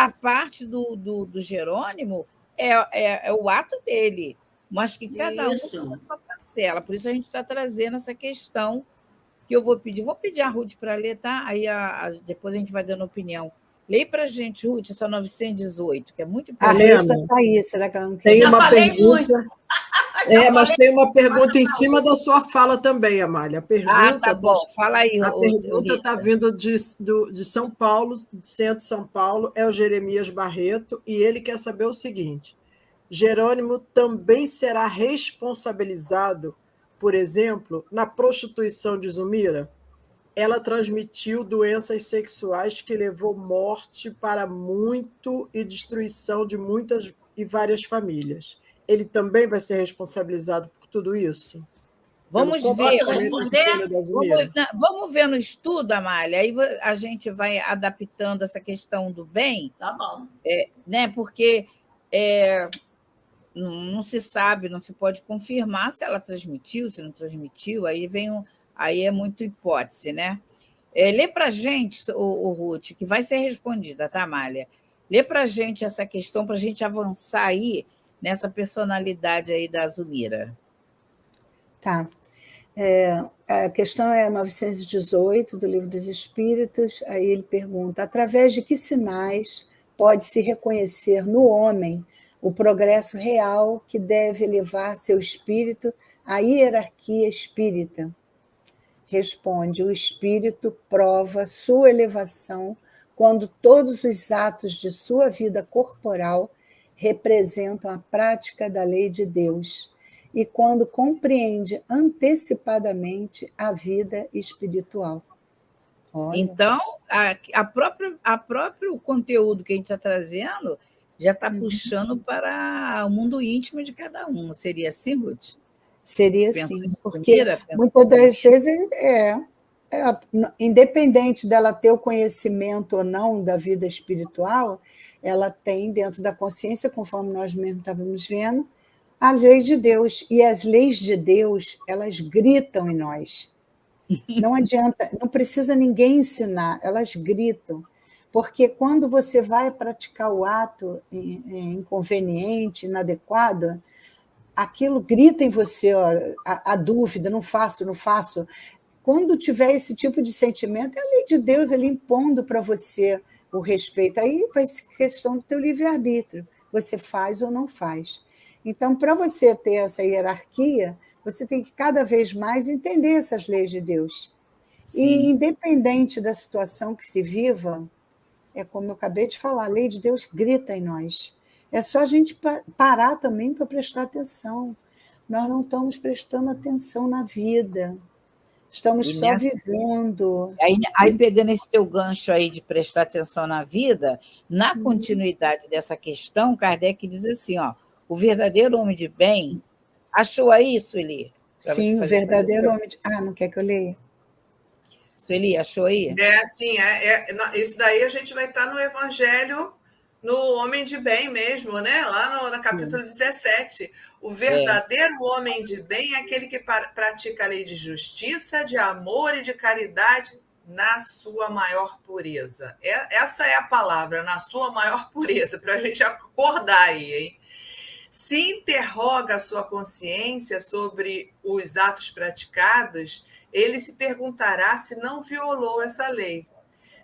parte do Jerônimo é o ato dele, mas que cada um tem uma parcela. Por isso a gente está trazendo essa questão que eu vou pedir. Vou pedir a Ruth para ler, tá? Aí depois a gente vai dando opinião. Leia para a gente, Ruth, essa 918, que é muito importante. Será que ela não quer? Tem uma pergunta. Mas tem uma pergunta em cima da sua fala também, Amália. A pergunta, tá bom. Fala aí. A pergunta está vindo de São Paulo, do centro de São Paulo, é o Jeremias Barreto, e ele quer saber o seguinte: Jerônimo também será responsabilizado, por exemplo, na prostituição de Zulmira? Ela transmitiu doenças sexuais que levou morte para muito e destruição de muitas e várias famílias. Ele também vai ser responsabilizado por tudo isso? Vamos ver. Vamos ver no estudo, Amália, aí a gente vai adaptando essa questão do bem. Tá bom. Né? Porque não se sabe, não se pode confirmar se ela transmitiu, se não transmitiu, aí é muito hipótese, né? Lê para a gente, o Ruth, que vai ser respondida, tá, Amália? Lê para a gente essa questão, para a gente avançar aí nessa personalidade aí da Zulmira. Tá. A questão é 918, do Livro dos Espíritos. Aí ele pergunta: através de que sinais pode-se reconhecer no homem o progresso real que deve elevar seu espírito à hierarquia espírita? Responde: o espírito prova sua elevação quando todos os atos de sua vida corporal representam a prática da lei de Deus e quando compreende antecipadamente a vida espiritual. Olha. Então, a próprio conteúdo que a gente está trazendo já está puxando para o mundo íntimo de cada um. Seria assim, Ruth? Seria sim, porque muitas das vezes independente dela ter o conhecimento ou não da vida espiritual, ela tem dentro da consciência, conforme nós mesmos estávamos vendo, a lei de Deus. E as leis de Deus, elas gritam em nós. Não adianta, não precisa ninguém ensinar, elas gritam. Porque quando você vai praticar o ato inconveniente, inadequado, aquilo grita em você, ó, a dúvida, não faço, não faço. Quando tiver esse tipo de sentimento, é a lei de Deus ali impondo para você o respeito. Aí vai ser questão do teu livre-arbítrio. Você faz ou não faz. Então, para você ter essa hierarquia, você tem que cada vez mais entender essas leis de Deus. Sim. E independente da situação que se viva, é como eu acabei de falar, a lei de Deus grita em nós. É só a gente parar também para prestar atenção. Nós não estamos prestando atenção na vida. Estamos só vivendo. Aí, pegando esse teu gancho aí de prestar atenção na vida, na continuidade dessa questão, Kardec diz assim, ó, o verdadeiro homem de bem... Achou aí, Sueli? Sim, o verdadeiro homem de... não quer que eu leia? Sueli, achou aí? Sim. Isso daí a gente vai estar no Evangelho, no Homem de Bem mesmo, né? Lá no capítulo 17. O verdadeiro homem de bem é aquele que pratica a lei de justiça, de amor e de caridade na sua maior pureza. Essa é a palavra, na sua maior pureza, para a gente acordar aí, hein? Se interroga a sua consciência sobre os atos praticados, ele se perguntará se não violou essa lei.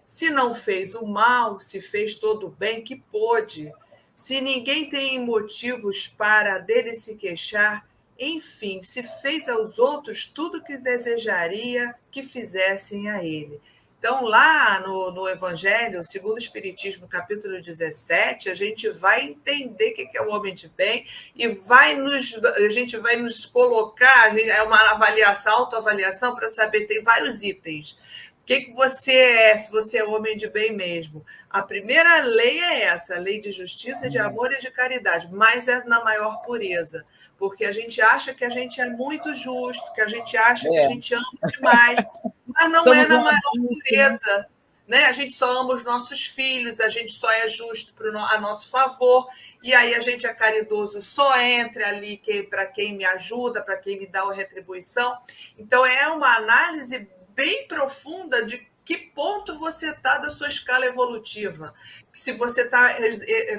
Se não fez o mal, se fez todo o bem que pôde. Se ninguém tem motivos para dele se queixar, enfim, se fez aos outros tudo o que desejaria que fizessem a ele. Então, lá no Evangelho, segundo o Espiritismo, capítulo 17, a gente vai entender o que é o homem de bem e a gente vai nos colocar, é uma avaliação, autoavaliação, para saber, tem vários itens. O que você é, se você é homem de bem mesmo? A primeira lei é essa, a lei de justiça, de amor e de caridade, mas é na maior pureza, porque a gente acha que a gente é muito justo, que a gente acha que a gente ama demais, mas não é na maior pureza. Né? A gente só ama os nossos filhos, a gente só é justo a nosso favor, e aí a gente é caridoso só entre ali para quem me ajuda, para quem me dá a retribuição. Então, é uma análise bem profunda de que ponto você está da sua escala evolutiva. Se você está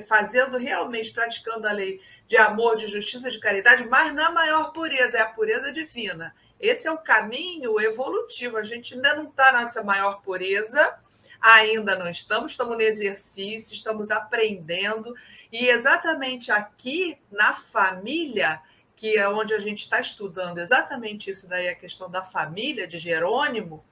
fazendo realmente, praticando a lei de amor, de justiça, de caridade, mas na maior pureza, é a pureza divina. Esse é o caminho evolutivo. A gente ainda não está nessa maior pureza, ainda não estamos no exercício, estamos aprendendo. E exatamente aqui, na família, que é onde a gente está estudando exatamente isso daí, a questão da família de Jerônimo,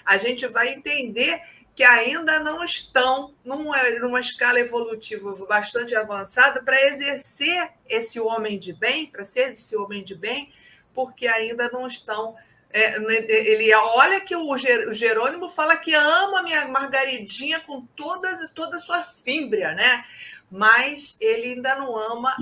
a gente vai entender que ainda não estão numa escala evolutiva bastante avançada para exercer esse homem de bem, para ser esse homem de bem, porque ainda não estão... ele olha que o Jerônimo fala que ama a minha Margaridinha com toda a sua fímbria, né? Mas ele ainda não ama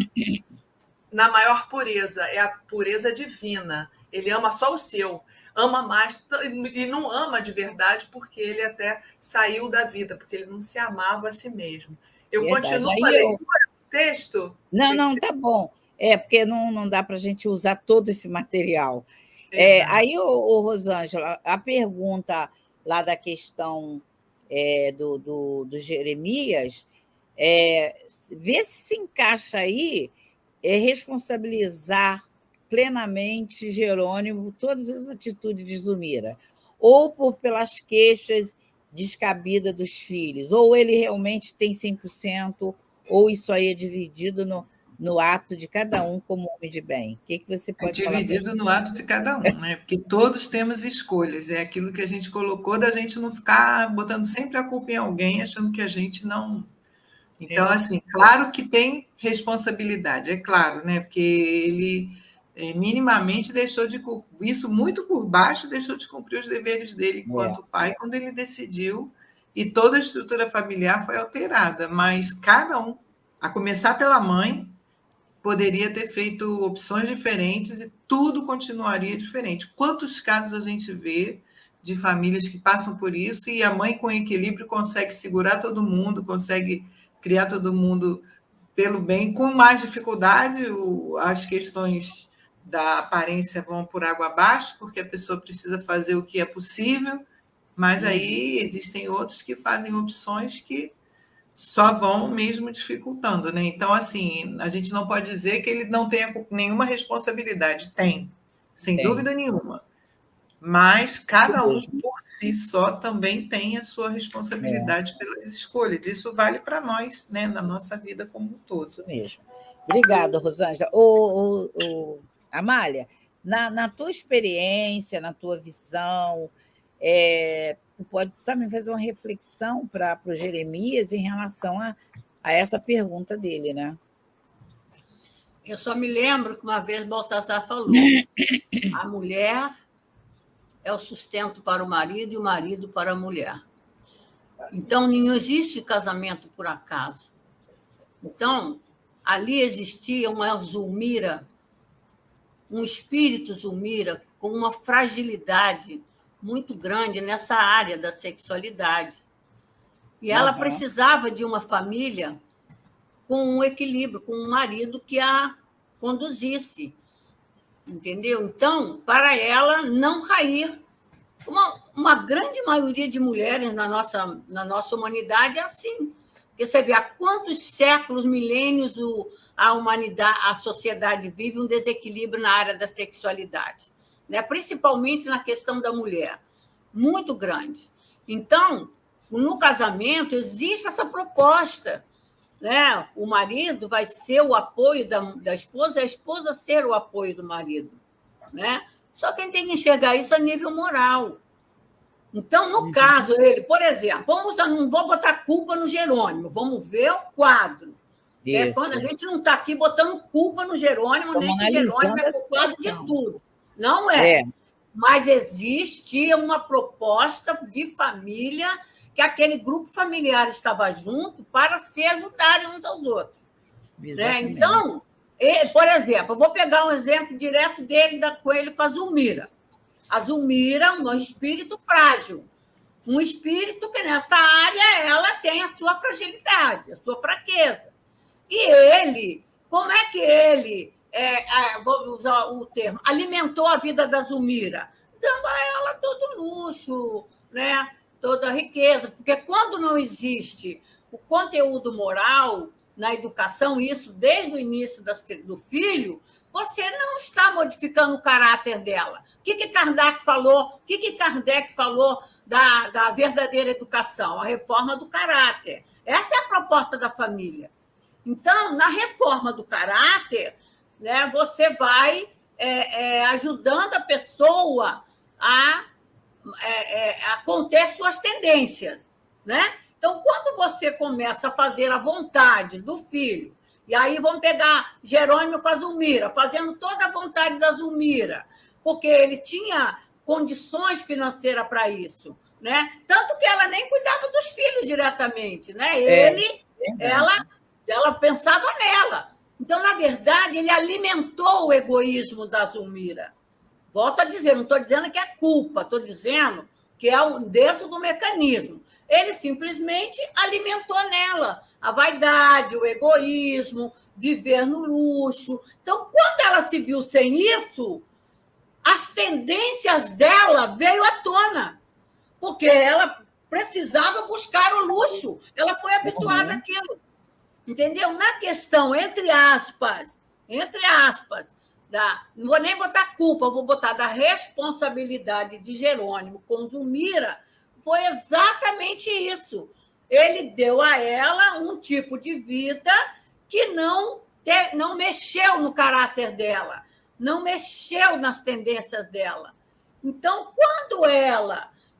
na maior pureza, é a pureza divina. Ele ama só o seu, ama mais, e não ama de verdade porque ele até saiu da vida, porque ele não se amava a si mesmo. Eu continuo a leitura do texto? Não, tá bom. Porque não dá para a gente usar todo esse material. Aí, Rosângela, a pergunta lá da questão do Jeremias, vê se encaixa aí responsabilizar plenamente Jerônimo todas as atitudes de Zumira, ou pelas queixas descabidas dos filhos, ou ele realmente tem 100%, ou isso aí é dividido no ato de cada um como homem de bem. O que você pode falar? Dividido no ato de cada um, né? Porque todos temos escolhas, é aquilo que a gente colocou da gente não ficar botando sempre a culpa em alguém, achando que a gente não... Então, assim, claro que tem responsabilidade, é claro, né? Porque ele minimamente deixou de... Isso muito por baixo, deixou de cumprir os deveres dele enquanto pai, quando ele decidiu, e toda a estrutura familiar foi alterada, mas cada um, a começar pela mãe, poderia ter feito opções diferentes e tudo continuaria diferente. Quantos casos a gente vê de famílias que passam por isso e a mãe, com equilíbrio, consegue segurar todo mundo, consegue criar todo mundo pelo bem, com mais dificuldade, as questões da aparência vão por água abaixo, porque a pessoa precisa fazer o que é possível, mas aí existem outros que fazem opções que só vão mesmo dificultando, né? Então, assim, a gente não pode dizer que ele não tenha nenhuma responsabilidade. Tem, sem dúvida nenhuma. Mas cada um, por si só, também tem a sua responsabilidade pelas escolhas. Isso vale para nós, né? Na nossa vida como um todo. Isso mesmo. Obrigada, Rosângela. Amália, na tua experiência, na tua visão, pode também fazer uma reflexão para o Jeremias em relação a essa pergunta dele, né? Eu só me lembro que uma vez Baltazar falou: a mulher é o sustento para o marido e o marido para a mulher. Então, não existe casamento por acaso. Então, ali existia uma Zulmira, um espírito Zulmira com uma fragilidade muito grande nessa área da sexualidade. E ela precisava de uma família com um equilíbrio, com um marido que a conduzisse. Entendeu? Então, para ela não cair. Uma grande maioria de mulheres na nossa humanidade é assim. Porque você vê há quantos séculos, milênios, a humanidade, a sociedade vive um desequilíbrio na área da sexualidade, né? Principalmente na questão da mulher, muito grande. Então, no casamento, existe essa proposta, né? O marido vai ser o apoio da esposa, a esposa ser o apoio do marido, né? Só quem tem que enxergar isso a nível moral. Então, no caso, ele, por exemplo, não vou botar culpa no Jerônimo, vamos ver o quadro. É quando a gente não está aqui botando culpa no Jerônimo, nem que o Jerônimo é culpado de tudo. Não é. Mas existe uma proposta de família que aquele grupo familiar estava junto para se ajudarem uns aos outros. Né? Então, por exemplo, eu vou pegar um exemplo direto dele, da Coelho com a Zulmira. A Zulmira, um espírito frágil. Um espírito que, nessa área, ela tem a sua fragilidade, a sua fraqueza. E ele, como é que ele, vou usar o termo, alimentou a vida da Zulmira? Dando a ela todo luxo, né? Toda a riqueza. Porque quando não existe o conteúdo moral na educação, isso desde o início do filho, você não está modificando o caráter dela. O que Kardec falou? O que Kardec falou da verdadeira educação? A reforma do caráter. Essa é a proposta da família. Então, na reforma do caráter, né, você vai ajudando a pessoa a conter suas tendências, né? Então, quando você começa a fazer a vontade do filho, e aí vamos pegar Jerônimo com a Zulmira, fazendo toda a vontade da Zulmira, porque ele tinha condições financeiras para isso, né? Tanto que ela nem cuidava dos filhos diretamente, né? Ela pensava nela. Então, na verdade, ele alimentou o egoísmo da Zulmira. Volto a dizer, não estou dizendo que é culpa, estou dizendo que é dentro do mecanismo. Ele simplesmente alimentou nela a vaidade, o egoísmo, viver no luxo. Então, quando ela se viu sem isso, as tendências dela veio à tona, porque ela precisava buscar o luxo, ela foi habituada àquilo. Entendeu? Na questão, entre aspas, não vou nem botar culpa, vou botar da responsabilidade de Jerônimo com Zulmira, foi exatamente isso. Ele deu a ela um tipo de vida que não mexeu no caráter dela, não mexeu nas tendências dela. Então,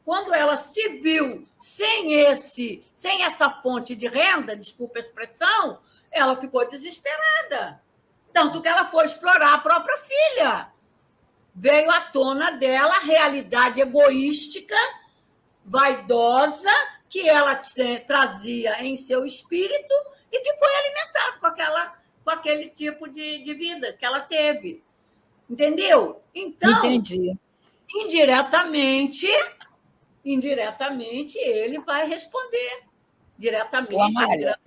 quando ela se viu sem essa fonte de renda, desculpa a expressão, ela ficou desesperada. Tanto que ela foi explorar a própria filha. Veio à tona dela a realidade egoística, vaidosa, que ela trazia em seu espírito e que foi alimentado com aquele tipo de vida que ela teve. Entendeu? Então, entendi. Indiretamente, ele vai responder. Diretamente. Ô, Amália,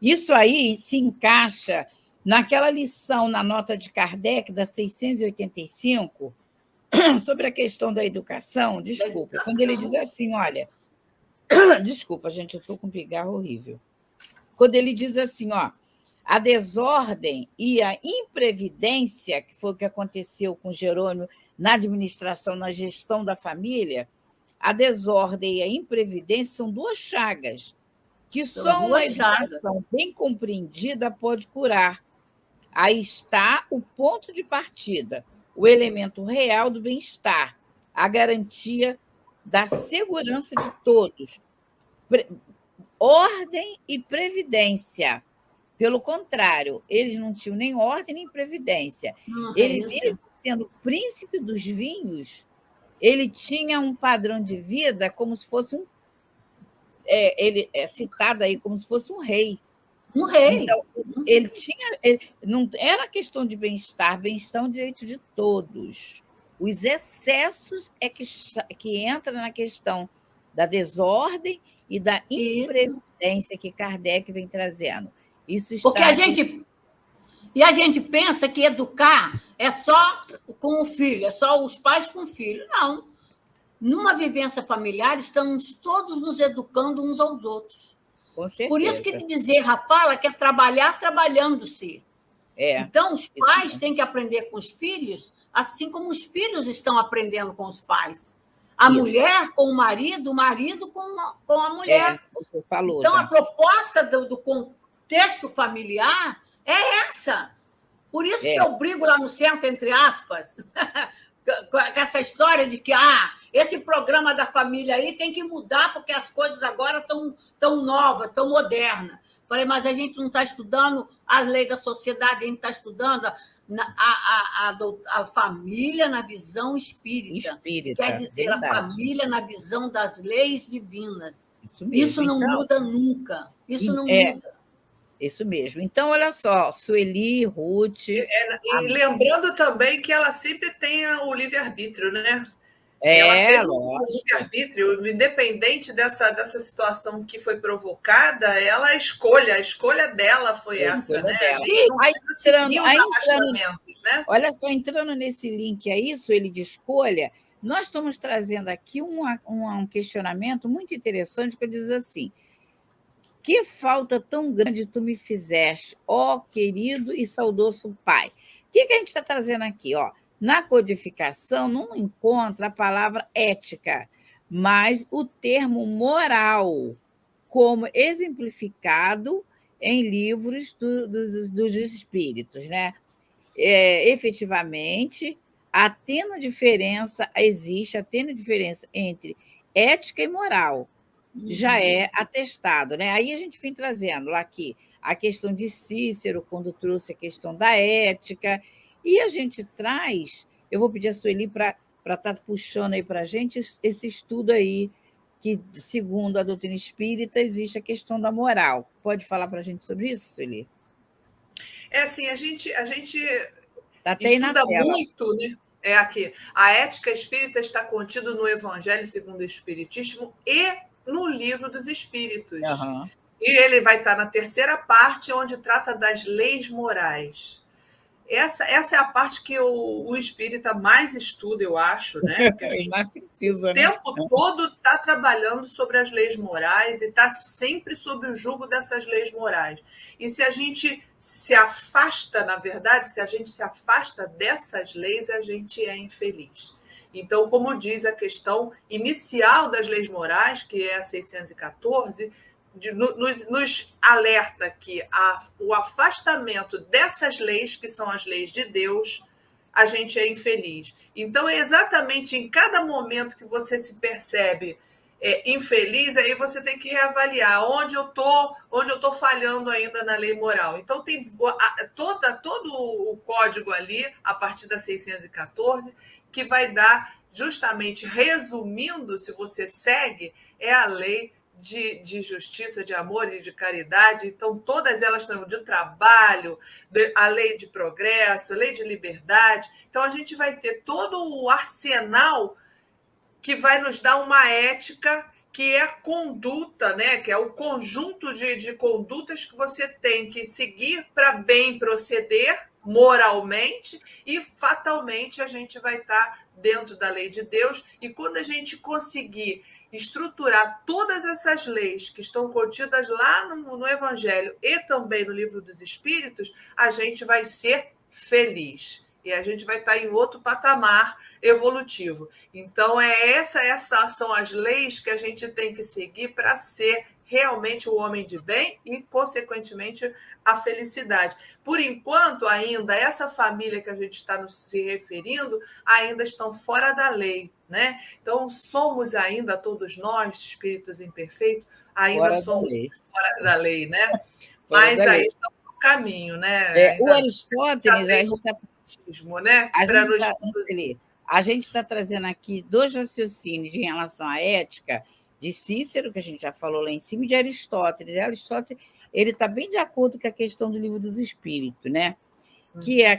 isso aí se encaixa naquela lição, na nota de Kardec, da 685, sobre a questão da educação, desculpa, quando ele diz assim, olha, desculpa, gente, eu estou com um pigarro horrível. Quando ele diz assim, ó, a desordem e a imprevidência, que foi o que aconteceu com Jerônimo na administração, na gestão da família, a desordem e a imprevidência são duas chagas, que só uma educação bem compreendida pode curar. Aí está o ponto de partida, o elemento real do bem-estar, a garantia da segurança de todos. Ordem e previdência. Pelo contrário, eles não tinham nem ordem nem previdência. Ele, mesmo sendo príncipe dos vinhos, ele tinha um padrão de vida como se fosse um... ele é citado aí como se fosse um rei. Um rei. Então, ele tinha... não era questão de bem-estar é um direito de todos. Os excessos é que entra na questão da desordem e da imprevidência que Kardec vem trazendo. Isso está... Porque a gente pensa que educar é só com o filho, é só os pais com o filho. Não. Numa vivência familiar, estamos todos nos educando uns aos outros. Com certeza. Por isso que Bezerra fala que é trabalhar trabalhando-se. Então, os pais têm que aprender com os filhos, assim como os filhos estão aprendendo com os pais. A mulher com o marido com a mulher. Você falou, então, já. A proposta do contexto familiar é essa. Por isso que eu brigo lá no centro, entre aspas, com essa história de que esse programa da família aí tem que mudar porque as coisas agora estão tão novas, tão modernas. Falei, mas a gente não está estudando as leis da sociedade, a gente está estudando a família na visão espírita. Quer dizer, verdade. A família na visão das leis divinas. Isso não muda nunca. Isso não muda. Isso mesmo. Então, olha só, Sueli, Ruth... E lembrando também que ela sempre tem o livre-arbítrio, né? Ela tem o livre-arbítrio, independente dessa situação que foi provocada, ela a escolha dela foi essa, né? Sim, né? Olha só, entrando nesse link aí, Sueli, de escolha, nós estamos trazendo aqui um questionamento muito interessante que diz assim: que falta tão grande tu me fizeste, ó querido e saudoso Pai. O que a gente está trazendo aqui? Na codificação não encontra a palavra ética, mas o termo moral, como exemplificado em livros dos espíritos, né? Efetivamente, existe a tênue diferença entre ética e moral. Já é atestado, né? Aí a gente vem trazendo aqui a questão de Cícero, quando trouxe a questão da ética, e a gente traz, eu vou pedir a Sueli para estar puxando aí para a gente esse estudo aí, que, segundo a doutrina espírita, existe a questão da moral. Pode falar para a gente sobre isso, Sueli? Assim, a gente estuda muito, né? Aqui, a ética espírita está contida no Evangelho segundo o Espiritismo e no Livro dos Espíritos. Uhum. E ele vai estar na terceira parte, onde trata das leis morais. Essa é a parte que o espírita mais estuda, eu acho, né? Mais precisa, o tempo todo está trabalhando sobre as leis morais e está sempre sob o jugo dessas leis morais. E se a gente se afasta, na verdade, se a gente se afasta dessas leis, a gente é infeliz. Então, como diz a questão inicial das leis morais, que é a 614, nos alerta que o afastamento dessas leis, que são as leis de Deus, a gente é infeliz. Então, é exatamente em cada momento que você se percebe infeliz, aí você tem que reavaliar onde eu tô falhando ainda na lei moral. Então, tem todo o código ali, a partir da 614, que vai dar, justamente resumindo, se você segue, é a lei de justiça, de amor e de caridade. Então, todas elas estão de trabalho, a lei de progresso, a lei de liberdade. Então, a gente vai ter todo o arsenal que vai nos dar uma ética, que é a conduta, né? Que é o conjunto de condutas que você tem que seguir para bem proceder moralmente, e fatalmente a gente vai estar dentro da lei de Deus. E quando a gente conseguir estruturar todas essas leis que estão contidas lá no Evangelho e também no Livro dos Espíritos, a gente vai ser feliz. E a gente vai estar em outro patamar evolutivo. Então, essas são as leis que a gente tem que seguir para ser realmente o homem de bem e, consequentemente, a felicidade. Por enquanto, ainda, essa família que a gente está se referindo, ainda estão fora da lei, né? Então, somos ainda, todos nós, espíritos imperfeitos, ainda somos fora da lei, né? Mas aí estamos no caminho, né? O Aristóteles, a gente está... Né? A gente está trazendo aqui 2 raciocínios em relação à ética de Cícero, que a gente já falou lá em cima, e de Aristóteles. Aristóteles ele está bem de acordo com a questão do Livro dos Espíritos, né? Que é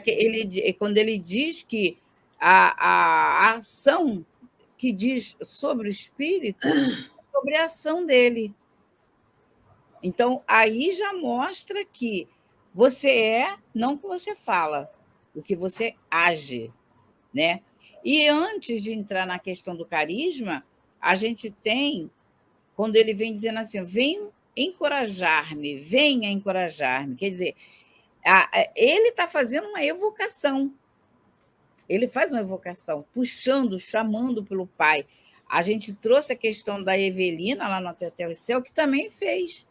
quando ele diz que a ação que diz sobre o espírito é sobre a ação dele. Então, aí já mostra que você é não o que você fala, o que você age, né? E antes de entrar na questão do carisma, a gente tem, quando ele vem dizendo assim, venha encorajar-me, quer dizer, ele está fazendo uma evocação, ele faz uma evocação, puxando, chamando pelo pai. A gente trouxe a questão da Evelina, lá no Até o Céu, que também fez.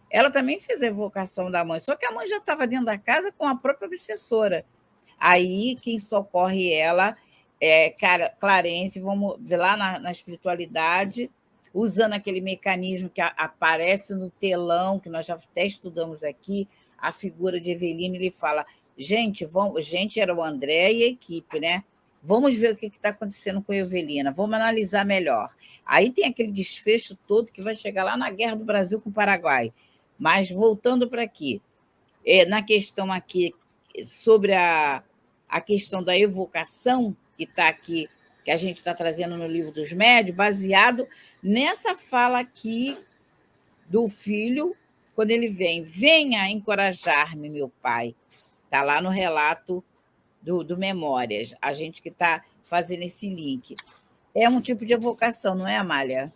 Ela também fez a evocação da mãe, só que a mãe já estava dentro da casa com a própria obsessora. Aí, quem socorre ela é Clarence, vamos ver lá na espiritualidade, usando aquele mecanismo que aparece no telão, que nós já até estudamos aqui, a figura de Evelina, ele fala, gente, era o André e a equipe, né? Vamos ver o que está acontecendo com a Evelina, vamos analisar melhor. Aí tem aquele desfecho todo que vai chegar lá na Guerra do Brasil com o Paraguai. Mas, voltando para aqui, na questão aqui sobre a questão da evocação, que está aqui, que a gente está trazendo no Livro dos Médiuns, baseado nessa fala aqui do filho, quando ele vem, venha encorajar-me, meu pai. Está lá no relato do Memórias, a gente que está fazendo esse link. É um tipo de evocação, não é, Amália?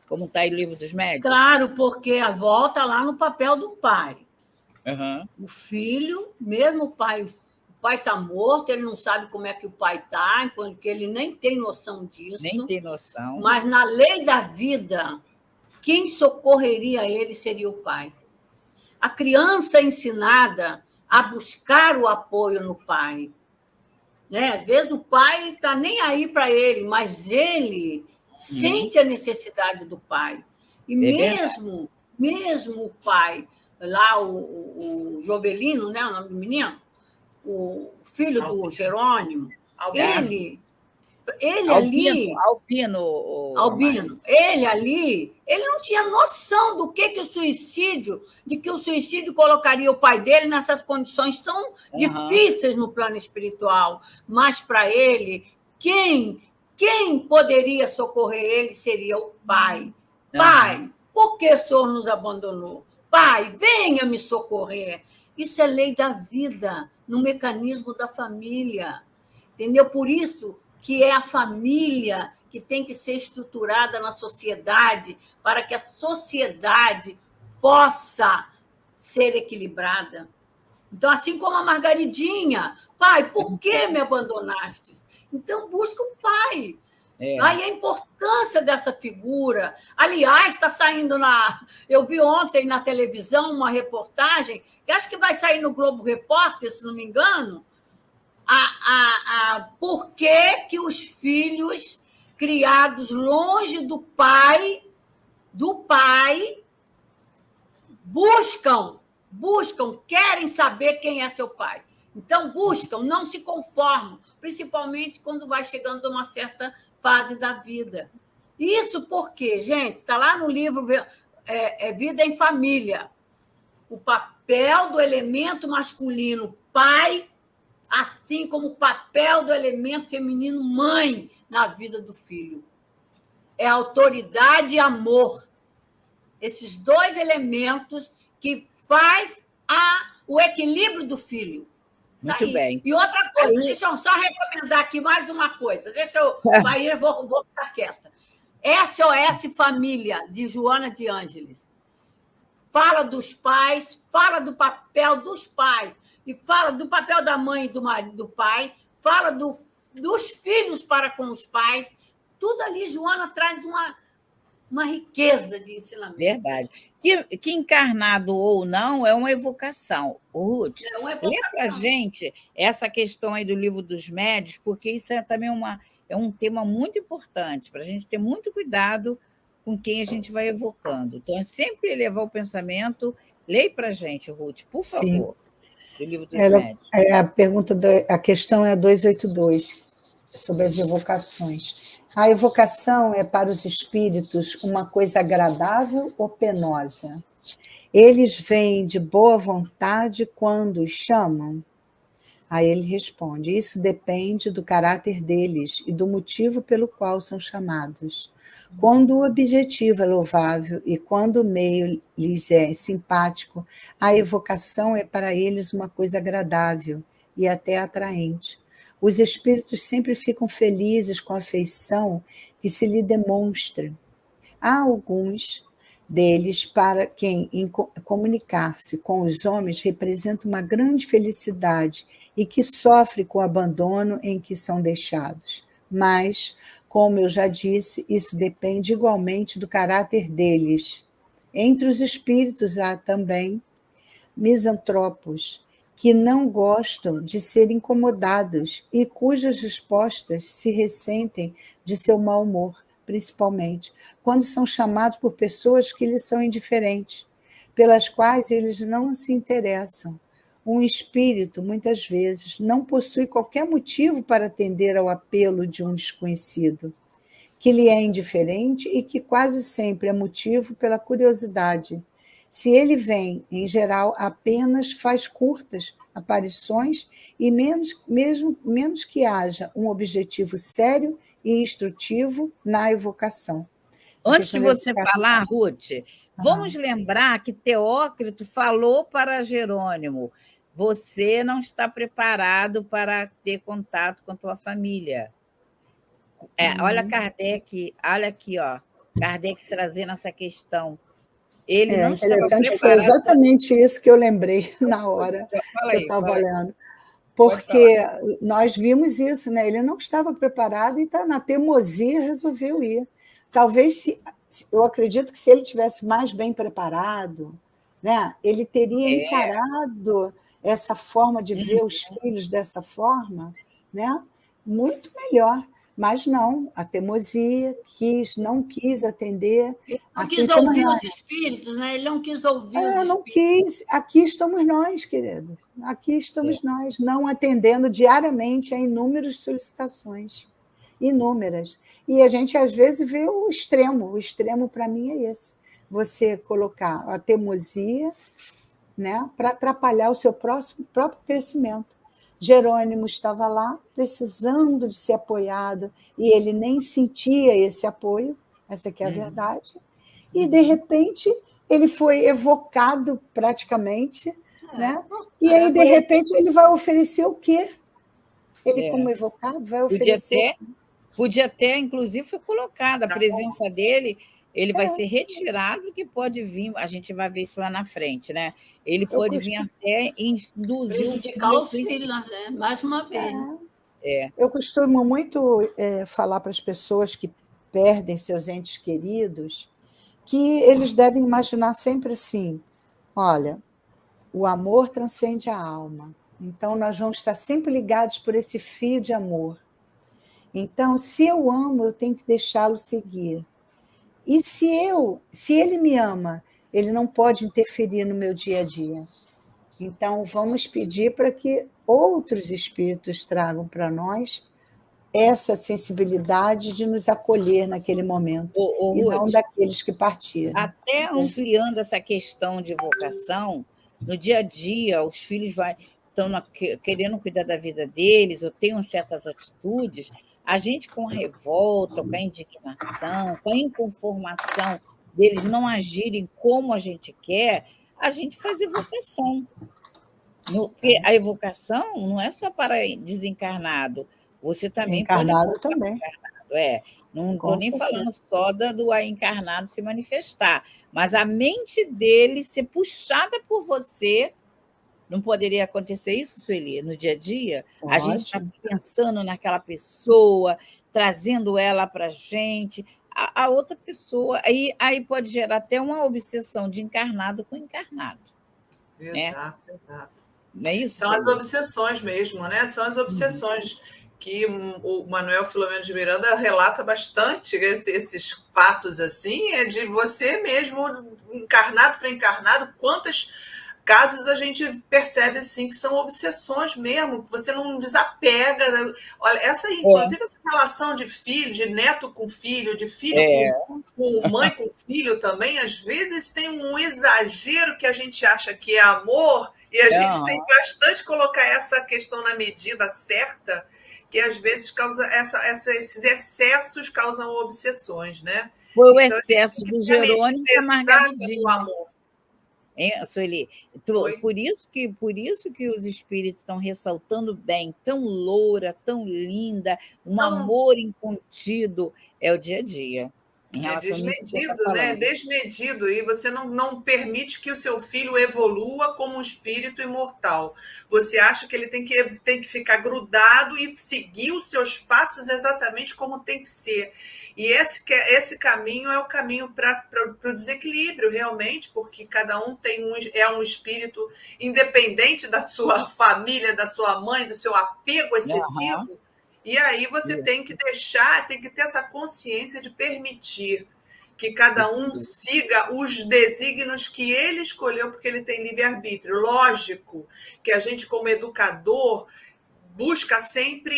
Como está aí o Livro dos Médiuns? Claro, porque a avó está lá no papel do pai. Uhum. O filho, mesmo o pai está morto, ele não sabe como é que o pai está, porque ele nem tem noção disso. Nem tem noção. Mas na lei da vida, quem socorreria ele seria o pai. A criança é ensinada a buscar o apoio no pai. Né? Às vezes o pai não está nem aí para ele, mas ele sente a necessidade do pai. E mesmo o pai, lá o Jovelino, né, o nome do menino, o filho do Jerônimo, ele ali... Albino. Ele ali, ele não tinha noção do que o suicídio colocaria o pai dele nessas condições tão difíceis no plano espiritual. Mas, para ele, quem poderia socorrer ele seria o pai. Pai, por que o Senhor nos abandonou? Pai, venha me socorrer. Isso é lei da vida, no mecanismo da família. Entendeu? Por isso que é a família que tem que ser estruturada na sociedade para que a sociedade possa ser equilibrada. Então, assim como a Margaridinha, pai, por que me abandonaste? Então, busca o pai. Aí a importância dessa figura. Aliás, está saindo eu vi ontem na televisão uma reportagem, que acho que vai sair no Globo Repórter, se não me engano, por que os filhos criados longe do pai buscam, querem saber quem é seu pai. Então, buscam, não se conformam, principalmente quando vai chegando a uma certa fase da vida. Isso porque, gente, está lá no livro Vida em Família, o papel do elemento masculino pai, assim como o papel do elemento feminino mãe na vida do filho. É autoridade e amor. Esses 2 elementos que faz o equilíbrio do filho. Muito bem. E outra coisa, deixa eu só recomendar aqui mais uma coisa. Aí eu vou ficar quieta. SOS Família, de Joana de Ângeles. Fala dos pais, fala do papel dos pais, e fala do papel da mãe e do pai, fala dos filhos para com os pais. Tudo ali, Joana traz uma riqueza de ensinamento. Verdade. Que encarnado ou não, é uma evocação. Ruth, lê para a gente essa questão aí do Livro dos Médiuns, porque isso é também um tema muito importante, para a gente ter muito cuidado com quem a gente vai evocando. Então, é sempre elevar o pensamento. Leia para a gente, Ruth, por favor, do Livro dos Médiuns. A questão é 282. sobre as evocações. A evocação é para os espíritos uma coisa agradável ou penosa? Eles vêm de boa vontade quando os chamam? Aí ele responde: isso depende do caráter deles e do motivo pelo qual são chamados. Quando o objetivo é louvável e quando o meio lhes é simpático, a evocação é para eles uma coisa agradável e até atraente. Os espíritos sempre ficam felizes com a afeição que se lhe demonstra. Há alguns deles para quem comunicar-se com os homens representa uma grande felicidade e que sofre com o abandono em que são deixados. Mas, como eu já disse, isso depende igualmente do caráter deles. Entre os espíritos há também misantropos, que não gostam de ser incomodados e cujas respostas se ressentem de seu mau humor, principalmente quando são chamados por pessoas que lhes são indiferentes, pelas quais eles não se interessam. Um espírito, muitas vezes, não possui qualquer motivo para atender ao apelo de um desconhecido, que lhe é indiferente e que quase sempre é motivo pela curiosidade. Se ele vem, em geral, apenas faz curtas aparições e menos que haja um objetivo sério e instrutivo na evocação. Antes de você falar, Ruth, vamos lembrar que Teócrito falou para Jerônimo: você não está preparado para ter contato com a tua família. Olha Kardec, olha aqui, ó, Kardec trazendo essa questão. Ele não estava preparado. Foi exatamente isso que eu lembrei na hora que eu estava lendo. Porque nós vimos isso, né? Ele não estava preparado e na teimosia resolveu ir. Talvez, eu acredito que se ele tivesse mais bem preparado, né, ele teria encarado essa forma de ver os filhos dessa forma, né, muito melhor. Mas não, a teimosia não quis atender. Ele não quis ouvir os espíritos, né? Ele não quis ouvir os espíritos. Não quis. Aqui estamos nós, querido. Aqui estamos nós, não atendendo diariamente a inúmeras solicitações. Inúmeras. E a gente, às vezes, vê o extremo. O extremo, para mim, é esse. Você colocar a teimosia, né, para atrapalhar o seu próprio crescimento. Jerônimo estava lá, precisando de ser apoiado, e ele nem sentia esse apoio, essa que é a verdade, e, de repente, ele foi evocado praticamente, né? E aí, de repente, ele vai oferecer o quê? Ele, como evocado, vai oferecer... Podia ter, inclusive, foi colocada a presença dele, ele vai ser retirado, que pode vir, a gente vai ver isso lá na frente, né? Ele pode vir até induzir... Prejudicar os filhos, né? Mais uma vez. Eu costumo muito falar para as pessoas que perdem seus entes queridos que eles devem imaginar sempre assim: olha, o amor transcende a alma, então nós vamos estar sempre ligados por esse fio de amor. Então, se eu amo, eu tenho que deixá-lo seguir. E se ele me ama, ele não pode interferir no meu dia a dia. Então, vamos pedir para que outros espíritos tragam para nós essa sensibilidade de nos acolher naquele momento, e Ruth, não daqueles que partiram. Até ampliando essa questão de vocação, no dia a dia, os filhos estão querendo cuidar da vida deles, ou têm certas atitudes, a gente, com a revolta, com a indignação, com a inconformação deles não agirem como a gente quer, a gente faz evocação. Porque a evocação não é só para desencarnado, você também encarnado também. Encarnado, Não estou nem falando só do encarnado se manifestar, mas a mente dele ser puxada por você. Não poderia acontecer isso, Sueli, no dia a dia? A gente está pensando naquela pessoa, trazendo ela para a gente, a outra pessoa. Aí pode gerar até uma obsessão de encarnado com encarnado. Exato. Não é isso? São as obsessões mesmo, né? São as obsessões que o Manuel Filomeno de Miranda relata bastante, esses fatos assim, é de você mesmo, encarnado para encarnado, quantas casos a gente percebe assim, que são obsessões mesmo, que você não desapega. Olha, inclusive essa relação de filho, de neto com filho, de filho com mãe com filho também, às vezes tem um exagero que a gente acha que é amor, e a gente tem bastante que colocar essa questão na medida certa, que às vezes causa esses excessos causam obsessões, né? Foi o excesso do Jerônimo e da Margaridinha. Do amor. Sueli, por isso que os espíritos estão ressaltando bem, tão loura, tão linda, amor incontido, é o dia a dia. É desmedido, né? Desmedido, e você não permite que o seu filho evolua como um espírito imortal. Você acha que ele tem que ficar grudado e seguir os seus passos exatamente como tem que ser. E esse caminho é o caminho para o desequilíbrio, realmente, porque cada um é um espírito independente da sua família, da sua mãe, do seu apego excessivo. E aí você tem que ter essa consciência de permitir que cada um siga os desígnios que ele escolheu, porque ele tem livre-arbítrio. Lógico que a gente, como educador, busca sempre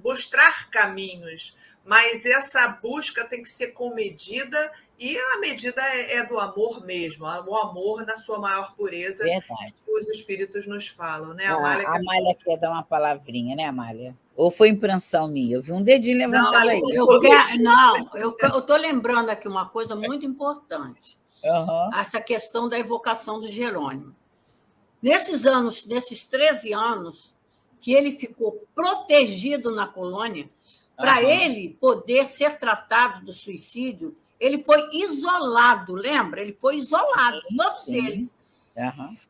mostrar caminhos, mas essa busca tem que ser com medida, e a medida é do amor mesmo, o amor na sua maior pureza. Verdade. Que os espíritos nos falam, né? A Amália quer dar uma palavrinha, né, Amália? Ou foi impressão minha? Eu vi um dedinho levantado aí. Eu estou lembrando aqui uma coisa muito importante. Essa questão da evocação do Jerônimo. Nesses 13 anos que ele ficou protegido na colônia, para ele poder ser tratado do suicídio, ele foi isolado, lembra? Ele foi isolado, todos eles.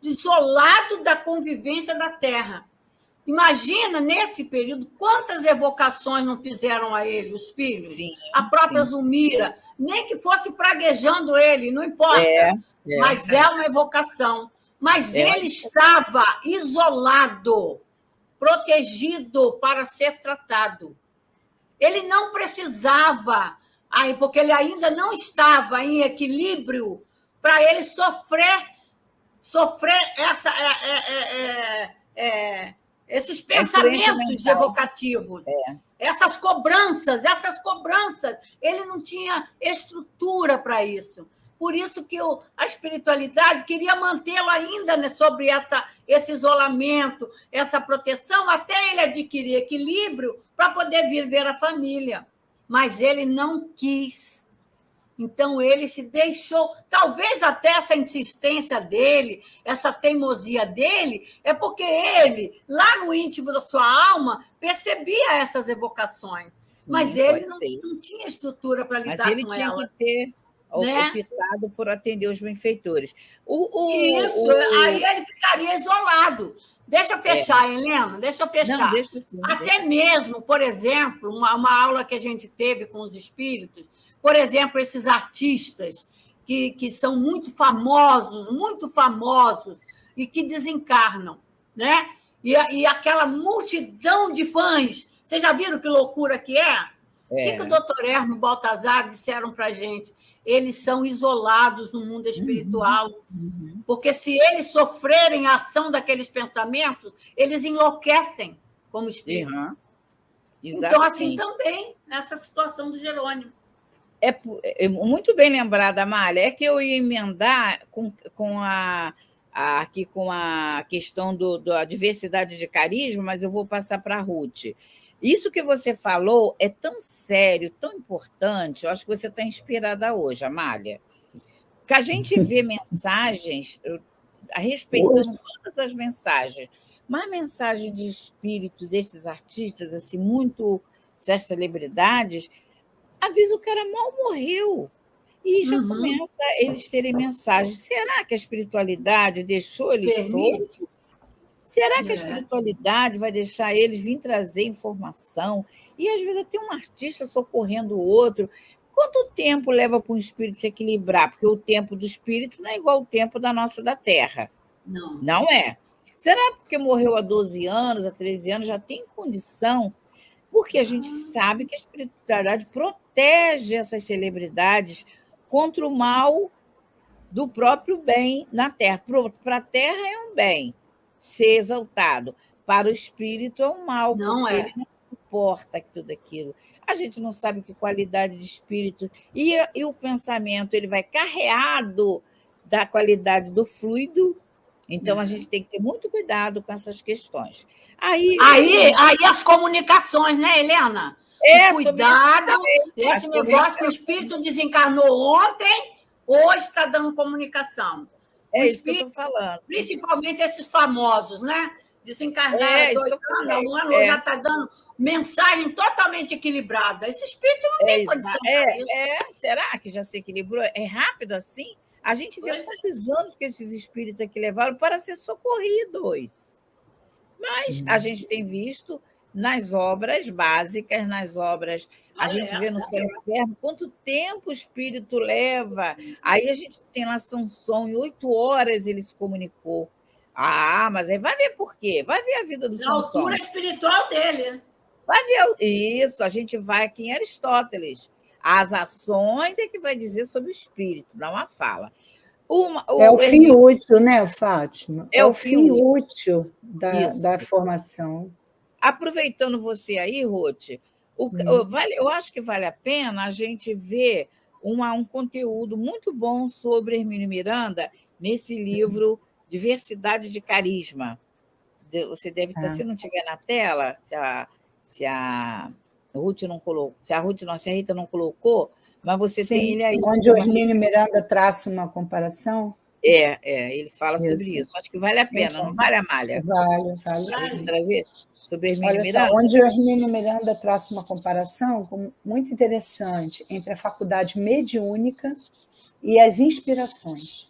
Isolado da convivência da Terra. Imagina, nesse período, quantas evocações não fizeram a ele, os filhos, a própria Zulmira, nem que fosse praguejando ele, não importa, mas é uma evocação. Mas ele estava isolado, protegido para ser tratado. Ele não precisava, porque ele ainda não estava em equilíbrio para ele sofrer esses pensamentos evocativos, essas cobranças. Ele não tinha estrutura para isso. Por isso que a espiritualidade queria mantê-lo ainda sobre esse isolamento, essa proteção, até ele adquirir equilíbrio para poder viver a família. Mas ele não quis. Então, ele se deixou... Talvez até essa insistência dele, essa teimosia dele, é porque ele, lá no íntimo da sua alma, percebia essas evocações. Mas ele não tinha estrutura para lidar com ela. Mas ele tinha que ter optado por atender os benfeitores. Aí ele ficaria isolado. Deixa eu fechar, Helena, deixa eu fechar. Não, deixa sim, até mesmo, por exemplo, uma aula que a gente teve com os espíritos, por exemplo, esses artistas que são muito famosos e que desencarnam, né? E aquela multidão de fãs. Vocês já viram que loucura que é? O que o doutor Hermo e Baltazar disseram para a gente? Eles são isolados no mundo espiritual, porque se eles sofrerem a ação daqueles pensamentos, eles enlouquecem como espírito. Então, assim também, nessa situação do Jerônimo. É muito bem lembrada, Amália. É que eu ia emendar com a questão da diversidade de carisma, mas eu vou passar para a Ruth. Isso que você falou é tão sério, tão importante. Eu acho que você está inspirada hoje, Amália. Que a gente vê mensagens, respeitando todas as mensagens, mas mensagens de espíritos desses artistas, assim, essas celebridades, avisa o cara mal morreu. E já começa eles terem mensagens. Será que a espiritualidade deixou eles soltos? Será que a espiritualidade vai deixar eles vir trazer informação? E, às vezes, até um artista socorrendo o outro. Quanto tempo leva para um espírito se equilibrar? Porque o tempo do espírito não é igual ao tempo da Terra. Não. Não é. Será porque morreu há 12 anos, há 13 anos, já tem condição? Porque a gente sabe que a espiritualidade protege essas celebridades contra o mal do próprio bem na Terra. Para a Terra é um bem ser exaltado, para o espírito é um mal, Não porque é. ele não suporta tudo aquilo. A gente não sabe que qualidade de espírito, e o pensamento ele vai carreado da qualidade do fluido, então a gente tem que ter muito cuidado com essas questões. Aí as comunicações, né, Helena? Cuidado, esse negócio que o espírito desencarnou ontem, hoje está dando comunicação. É isso que eu estou falando. Principalmente esses famosos, né? Desencarnaram 2 anos, 1 ano, já está dando mensagem totalmente equilibrada. Esse espírito não tem condição para isso. Será que já se equilibrou? É rápido assim? A gente vê quantos anos que esses espíritos aqui levaram para ser socorridos. Mas a gente tem visto nas obras básicas, nas obras... A gente vê no Céu e Inferno quanto tempo o espírito leva. Aí a gente tem lá Sansão, em 8 horas ele se comunicou. Mas aí vai ver por quê. Vai ver a vida do Sansão. Na altura espiritual dele. Vai ver isso. A gente vai aqui em Aristóteles. As ações é que vai dizer sobre o espírito, não a fala. É o fim útil, né, Fátima? É o fim útil da formação. Aproveitando você aí, Ruth, eu acho que vale a pena a gente ver um conteúdo muito bom sobre Hermínio Miranda nesse livro Diversidade de Carisma. Você deve estar, se não tiver na tela, se a Rita não colocou, mas você tem ele aí. Onde o Hermínio Miranda traça uma comparação? Ele fala sobre isso. Acho que vale a pena, não vale, Amália? Vale. Trazer sobre Hermínio Miranda? Onde o Hermínio Miranda traça uma comparação muito interessante entre a faculdade mediúnica e as inspirações.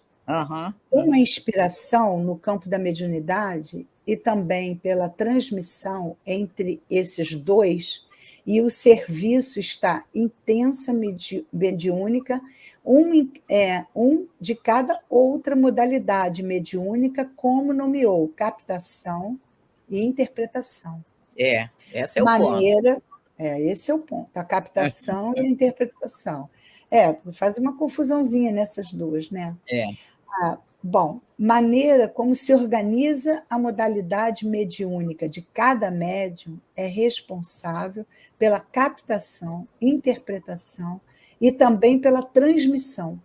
Uma inspiração no campo da mediunidade e também pela transmissão entre esses dois, e o serviço está intensa mediúnica, um de cada outra modalidade mediúnica, como nomeou captação e interpretação. Esse é o ponto. Esse é o ponto, a captação e a interpretação. Faz uma confusãozinha nessas duas, né? Maneira como se organiza a modalidade mediúnica de cada médium é responsável pela captação, interpretação e também pela transmissão.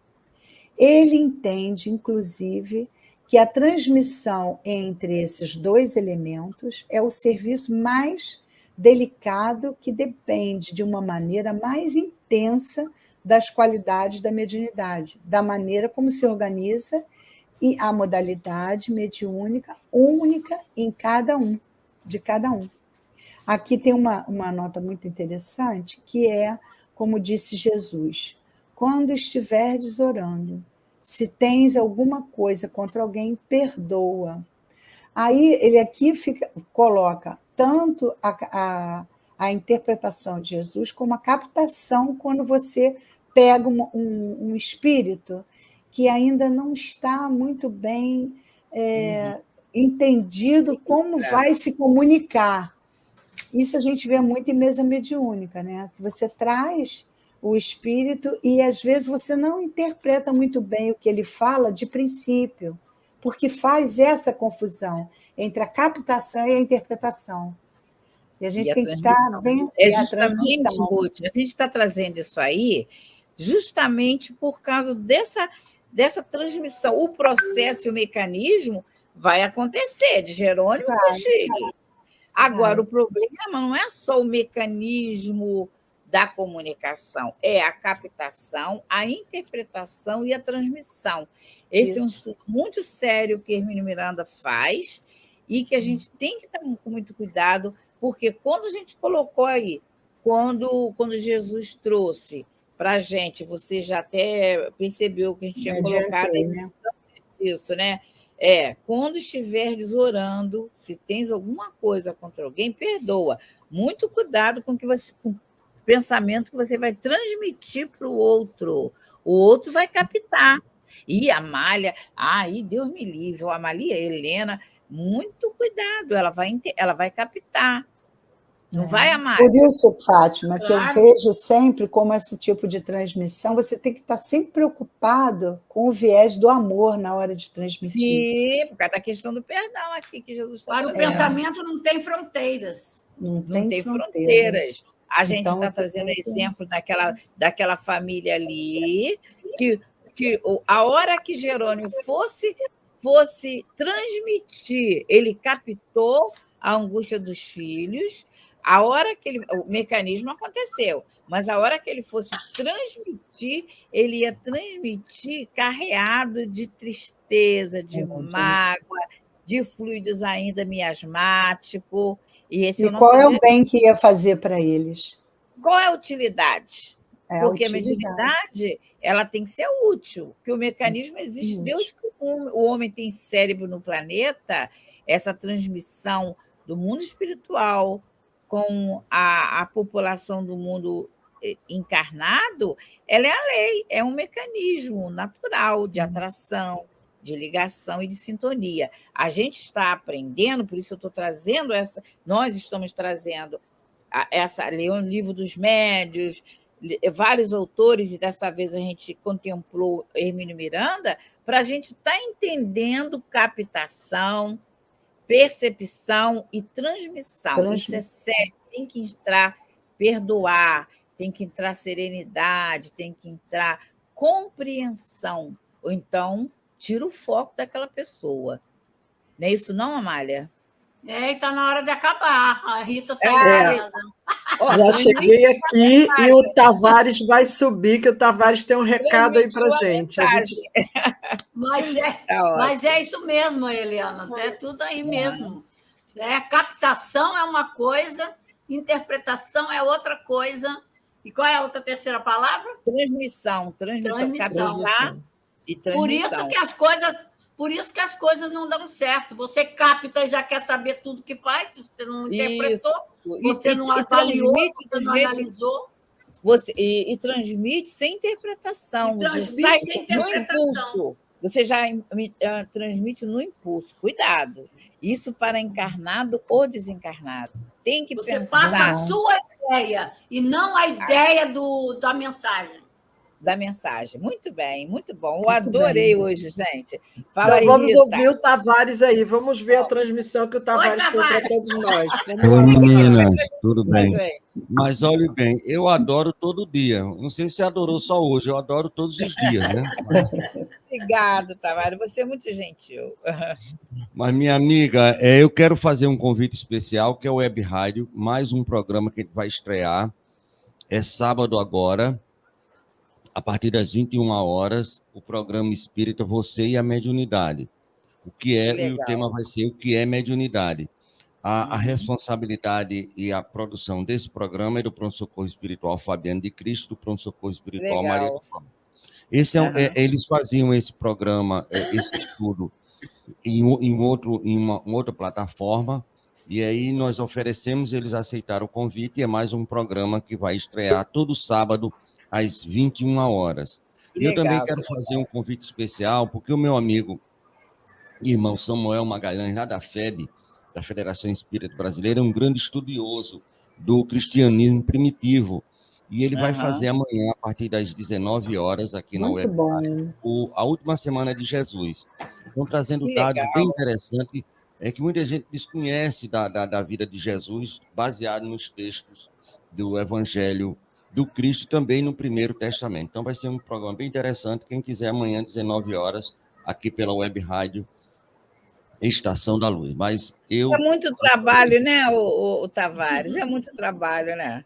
Ele entende, inclusive, que a transmissão entre esses dois elementos é o serviço mais delicado, que depende de uma maneira mais intensa das qualidades da mediunidade, da maneira como se organiza e a modalidade mediúnica única em cada um, de cada um. Aqui tem uma nota muito interessante, que é, como disse Jesus, quando estiverdes orando, se tens alguma coisa contra alguém, perdoa. Aí ele aqui coloca tanto a interpretação de Jesus como a captação, quando você pega um espírito que ainda não está muito bem entendido como vai se comunicar. Isso a gente vê muito em mesa mediúnica, né? Que você traz o espírito e, às vezes, você não interpreta muito bem o que ele fala de princípio, porque faz essa confusão entre a captação e a interpretação. E a gente tem que estar bem... Justamente, Ruth, a gente está trazendo isso aí justamente por causa dessa transmissão. O processo e o mecanismo vai acontecer de Jerônimo para Chile. Agora, o problema não é só o mecanismo da comunicação, é a captação, a interpretação e a transmissão. Esse é um estudo muito sério que Hermínio Miranda faz e que a gente tem que estar com muito cuidado, porque quando a gente colocou aí, quando Jesus trouxe para a gente, você já até percebeu que a gente tinha colocado isso, né? Quando estiveres orando, se tens alguma coisa contra alguém, perdoa. Muito cuidado com o pensamento que você vai transmitir para o outro. O outro vai captar. E a Amália, Deus me livre, a Maria Helena, muito cuidado, ela vai captar. Não vai, Amália? Por isso, Fátima, que eu vejo sempre como esse tipo de transmissão, você tem que estar sempre preocupado com o viés do amor na hora de transmitir. Sim, por causa da questão do perdão aqui que Jesus está falando. Para o pensamento não tem fronteiras. Não tem fronteiras. A gente está trazendo exemplo daquela família ali, que a hora que Jerônimo fosse transmitir, ele captou a angústia dos filhos, a hora que o mecanismo aconteceu, mas a hora que ele fosse transmitir, ele ia transmitir carreado de tristeza, de mágoa, de fluidos ainda miasmático. E qual é o bem que ia fazer para eles? Qual é a utilidade? Porque a mediunidade ela tem que ser útil, que o mecanismo existe. Desde que o homem tem cérebro no planeta, essa transmissão do mundo espiritual com a população do mundo encarnado, ela é a lei, é um mecanismo natural de atração, de ligação e de sintonia. A gente está aprendendo, por isso eu estou trazendo nós estamos trazendo o livro dos médios, vários autores, e dessa vez a gente contemplou Hermínio Miranda, para a gente estar entendendo captação, percepção e transmissão. Isso é sério, tem que entrar perdoar, tem que entrar serenidade, tem que entrar compreensão, ou então tira o foco daquela pessoa. Não é isso não, Amália? Está na hora de acabar. A Rissa saiu. Já cheguei aqui e o Tavares vai subir, que o Tavares tem um recado aí para a gente. Mas é isso mesmo, Eliana. É tudo aí mesmo. Captação é uma coisa, interpretação é outra coisa. E qual é a outra terceira palavra? Transmissão. Captar e transmissão. Por isso que as coisas não dão certo. Você capta e já quer saber tudo que faz, você não interpretou, você não avaliou, você não analisou. E transmite sem interpretação. No impulso. Você já transmite no impulso. Cuidado. Isso para encarnado ou desencarnado. Tem que você pensar. Você passa a sua ideia e não a ideia da mensagem. Da mensagem. Muito bem, muito bom. Eu adorei hoje, gente. Fala aí, vamos ouvir o Tavares aí. Vamos ver a transmissão que o Tavares tem para todos nós. Oi, meninas. Tudo bem? Mas olhe bem, eu adoro todo dia. Não sei se você adorou só hoje, eu adoro todos os dias, né? Obrigado, Tavares. Você é muito gentil. Mas, minha amiga, eu quero fazer um convite especial, que é o Web Rádio, mais um programa que a gente vai estrear. É sábado agora, a partir das 21 horas, o programa Espírita Você e a Mediunidade. E o tema vai ser o que é mediunidade. A responsabilidade e a produção desse programa é do Pronto-Socorro Espiritual Fabiano de Cristo, do Pronto-Socorro Espiritual Maria do Paulo. Eles faziam esse programa, esse estudo, em uma outra plataforma, e aí nós oferecemos, eles aceitaram o convite, e é mais um programa que vai estrear todo sábado, às 21 horas. Eu também quero fazer um convite especial, porque o meu amigo, irmão Samuel Magalhães, lá da FEB, da Federação Espírita Brasileira, é um grande estudioso do cristianismo primitivo, e ele vai fazer amanhã, a partir das 19 horas, aqui na Web, a última semana de Jesus. Estão trazendo dados bem interessantes, que muita gente desconhece da vida de Jesus, baseado nos textos do Evangelho do Cristo, também no Primeiro Testamento. Então vai ser um programa bem interessante. Quem quiser, amanhã, 19 horas, aqui pela Web Rádio Estação da Luz. Mas é muito trabalho, né, o Tavares? É muito trabalho, né?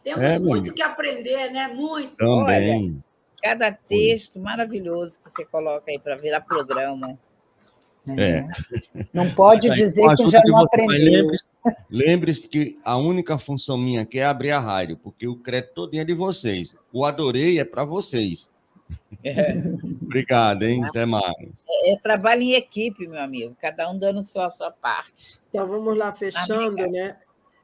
Temos muito que aprender, né? Muito. Também. Olha, cada texto maravilhoso que você coloca aí para virar programa. Não pode dizer que já não aprendeu. Lembre-se que a única função minha aqui é abrir a rádio, porque o crédito todo é de vocês. O adorei é para vocês. Obrigado, hein? Até mais. É trabalho em equipe, meu amigo, cada um dando a sua parte. Então, vamos lá, fechando, né?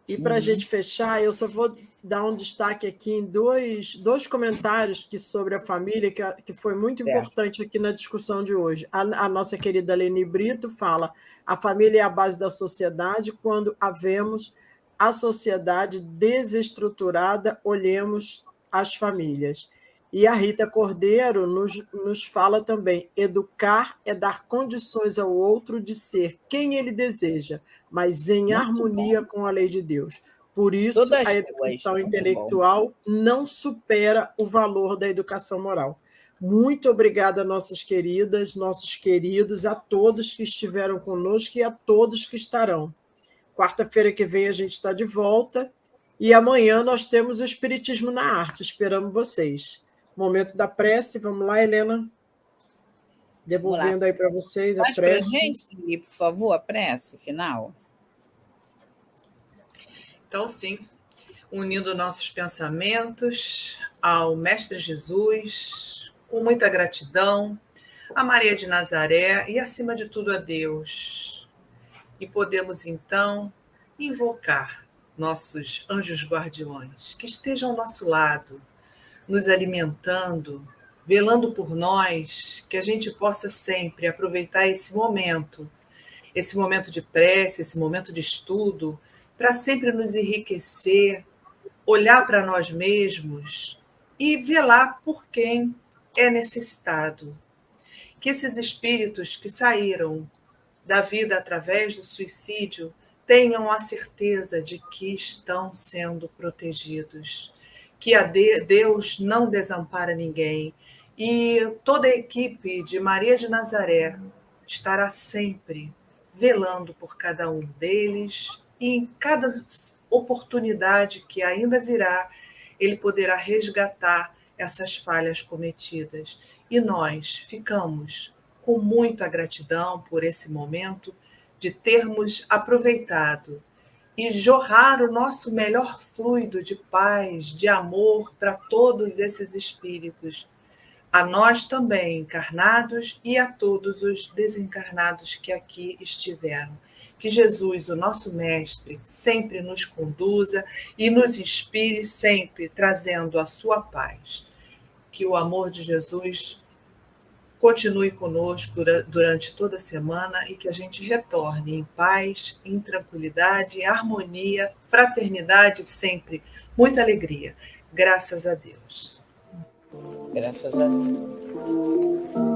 E para a gente fechar, eu só vou dar um destaque aqui em dois comentários sobre a família, que foi muito importante aqui na discussão de hoje. A nossa querida Leni Brito fala: a família é a base da sociedade, quando a vemos a sociedade desestruturada, olhemos as famílias. E a Rita Cordeiro nos fala também: educar é dar condições ao outro de ser quem ele deseja, mas em harmonia com a lei de Deus. Por isso, a educação intelectual não supera o valor da educação moral. Muito obrigada, nossas queridas, nossos queridos, a todos que estiveram conosco e a todos que estarão. Quarta-feira que vem a gente está de volta e amanhã nós temos o Espiritismo na Arte. Esperamos vocês. Momento da prece. Vamos lá, Helena? Devolvendo aí para vocês a prece. Faz para a gente, por favor, a prece final. Então, sim, unindo nossos pensamentos ao Mestre Jesus, com muita gratidão, a Maria de Nazaré e, acima de tudo, a Deus. E podemos, então, invocar nossos anjos guardiões, que estejam ao nosso lado, nos alimentando, velando por nós, que a gente possa sempre aproveitar esse momento de prece, esse momento de estudo, para sempre nos enriquecer, olhar para nós mesmos e velar por quem é necessitado. Que esses espíritos que saíram da vida através do suicídio tenham a certeza de que estão sendo protegidos, que Deus não desampara ninguém. E toda a equipe de Maria de Nazaré estará sempre velando por cada um deles, e em cada oportunidade que ainda virá, ele poderá resgatar essas falhas cometidas. E nós ficamos com muita gratidão por esse momento de termos aproveitado e jorrar o nosso melhor fluido de paz, de amor para todos esses espíritos, a nós também encarnados e a todos os desencarnados que aqui estiveram. Que Jesus, o nosso Mestre, sempre nos conduza e nos inspire sempre trazendo a sua paz. Que o amor de Jesus continue conosco durante toda a semana e que a gente retorne em paz, em tranquilidade, em harmonia, fraternidade sempre. Muita alegria. Graças a Deus. Graças a Deus.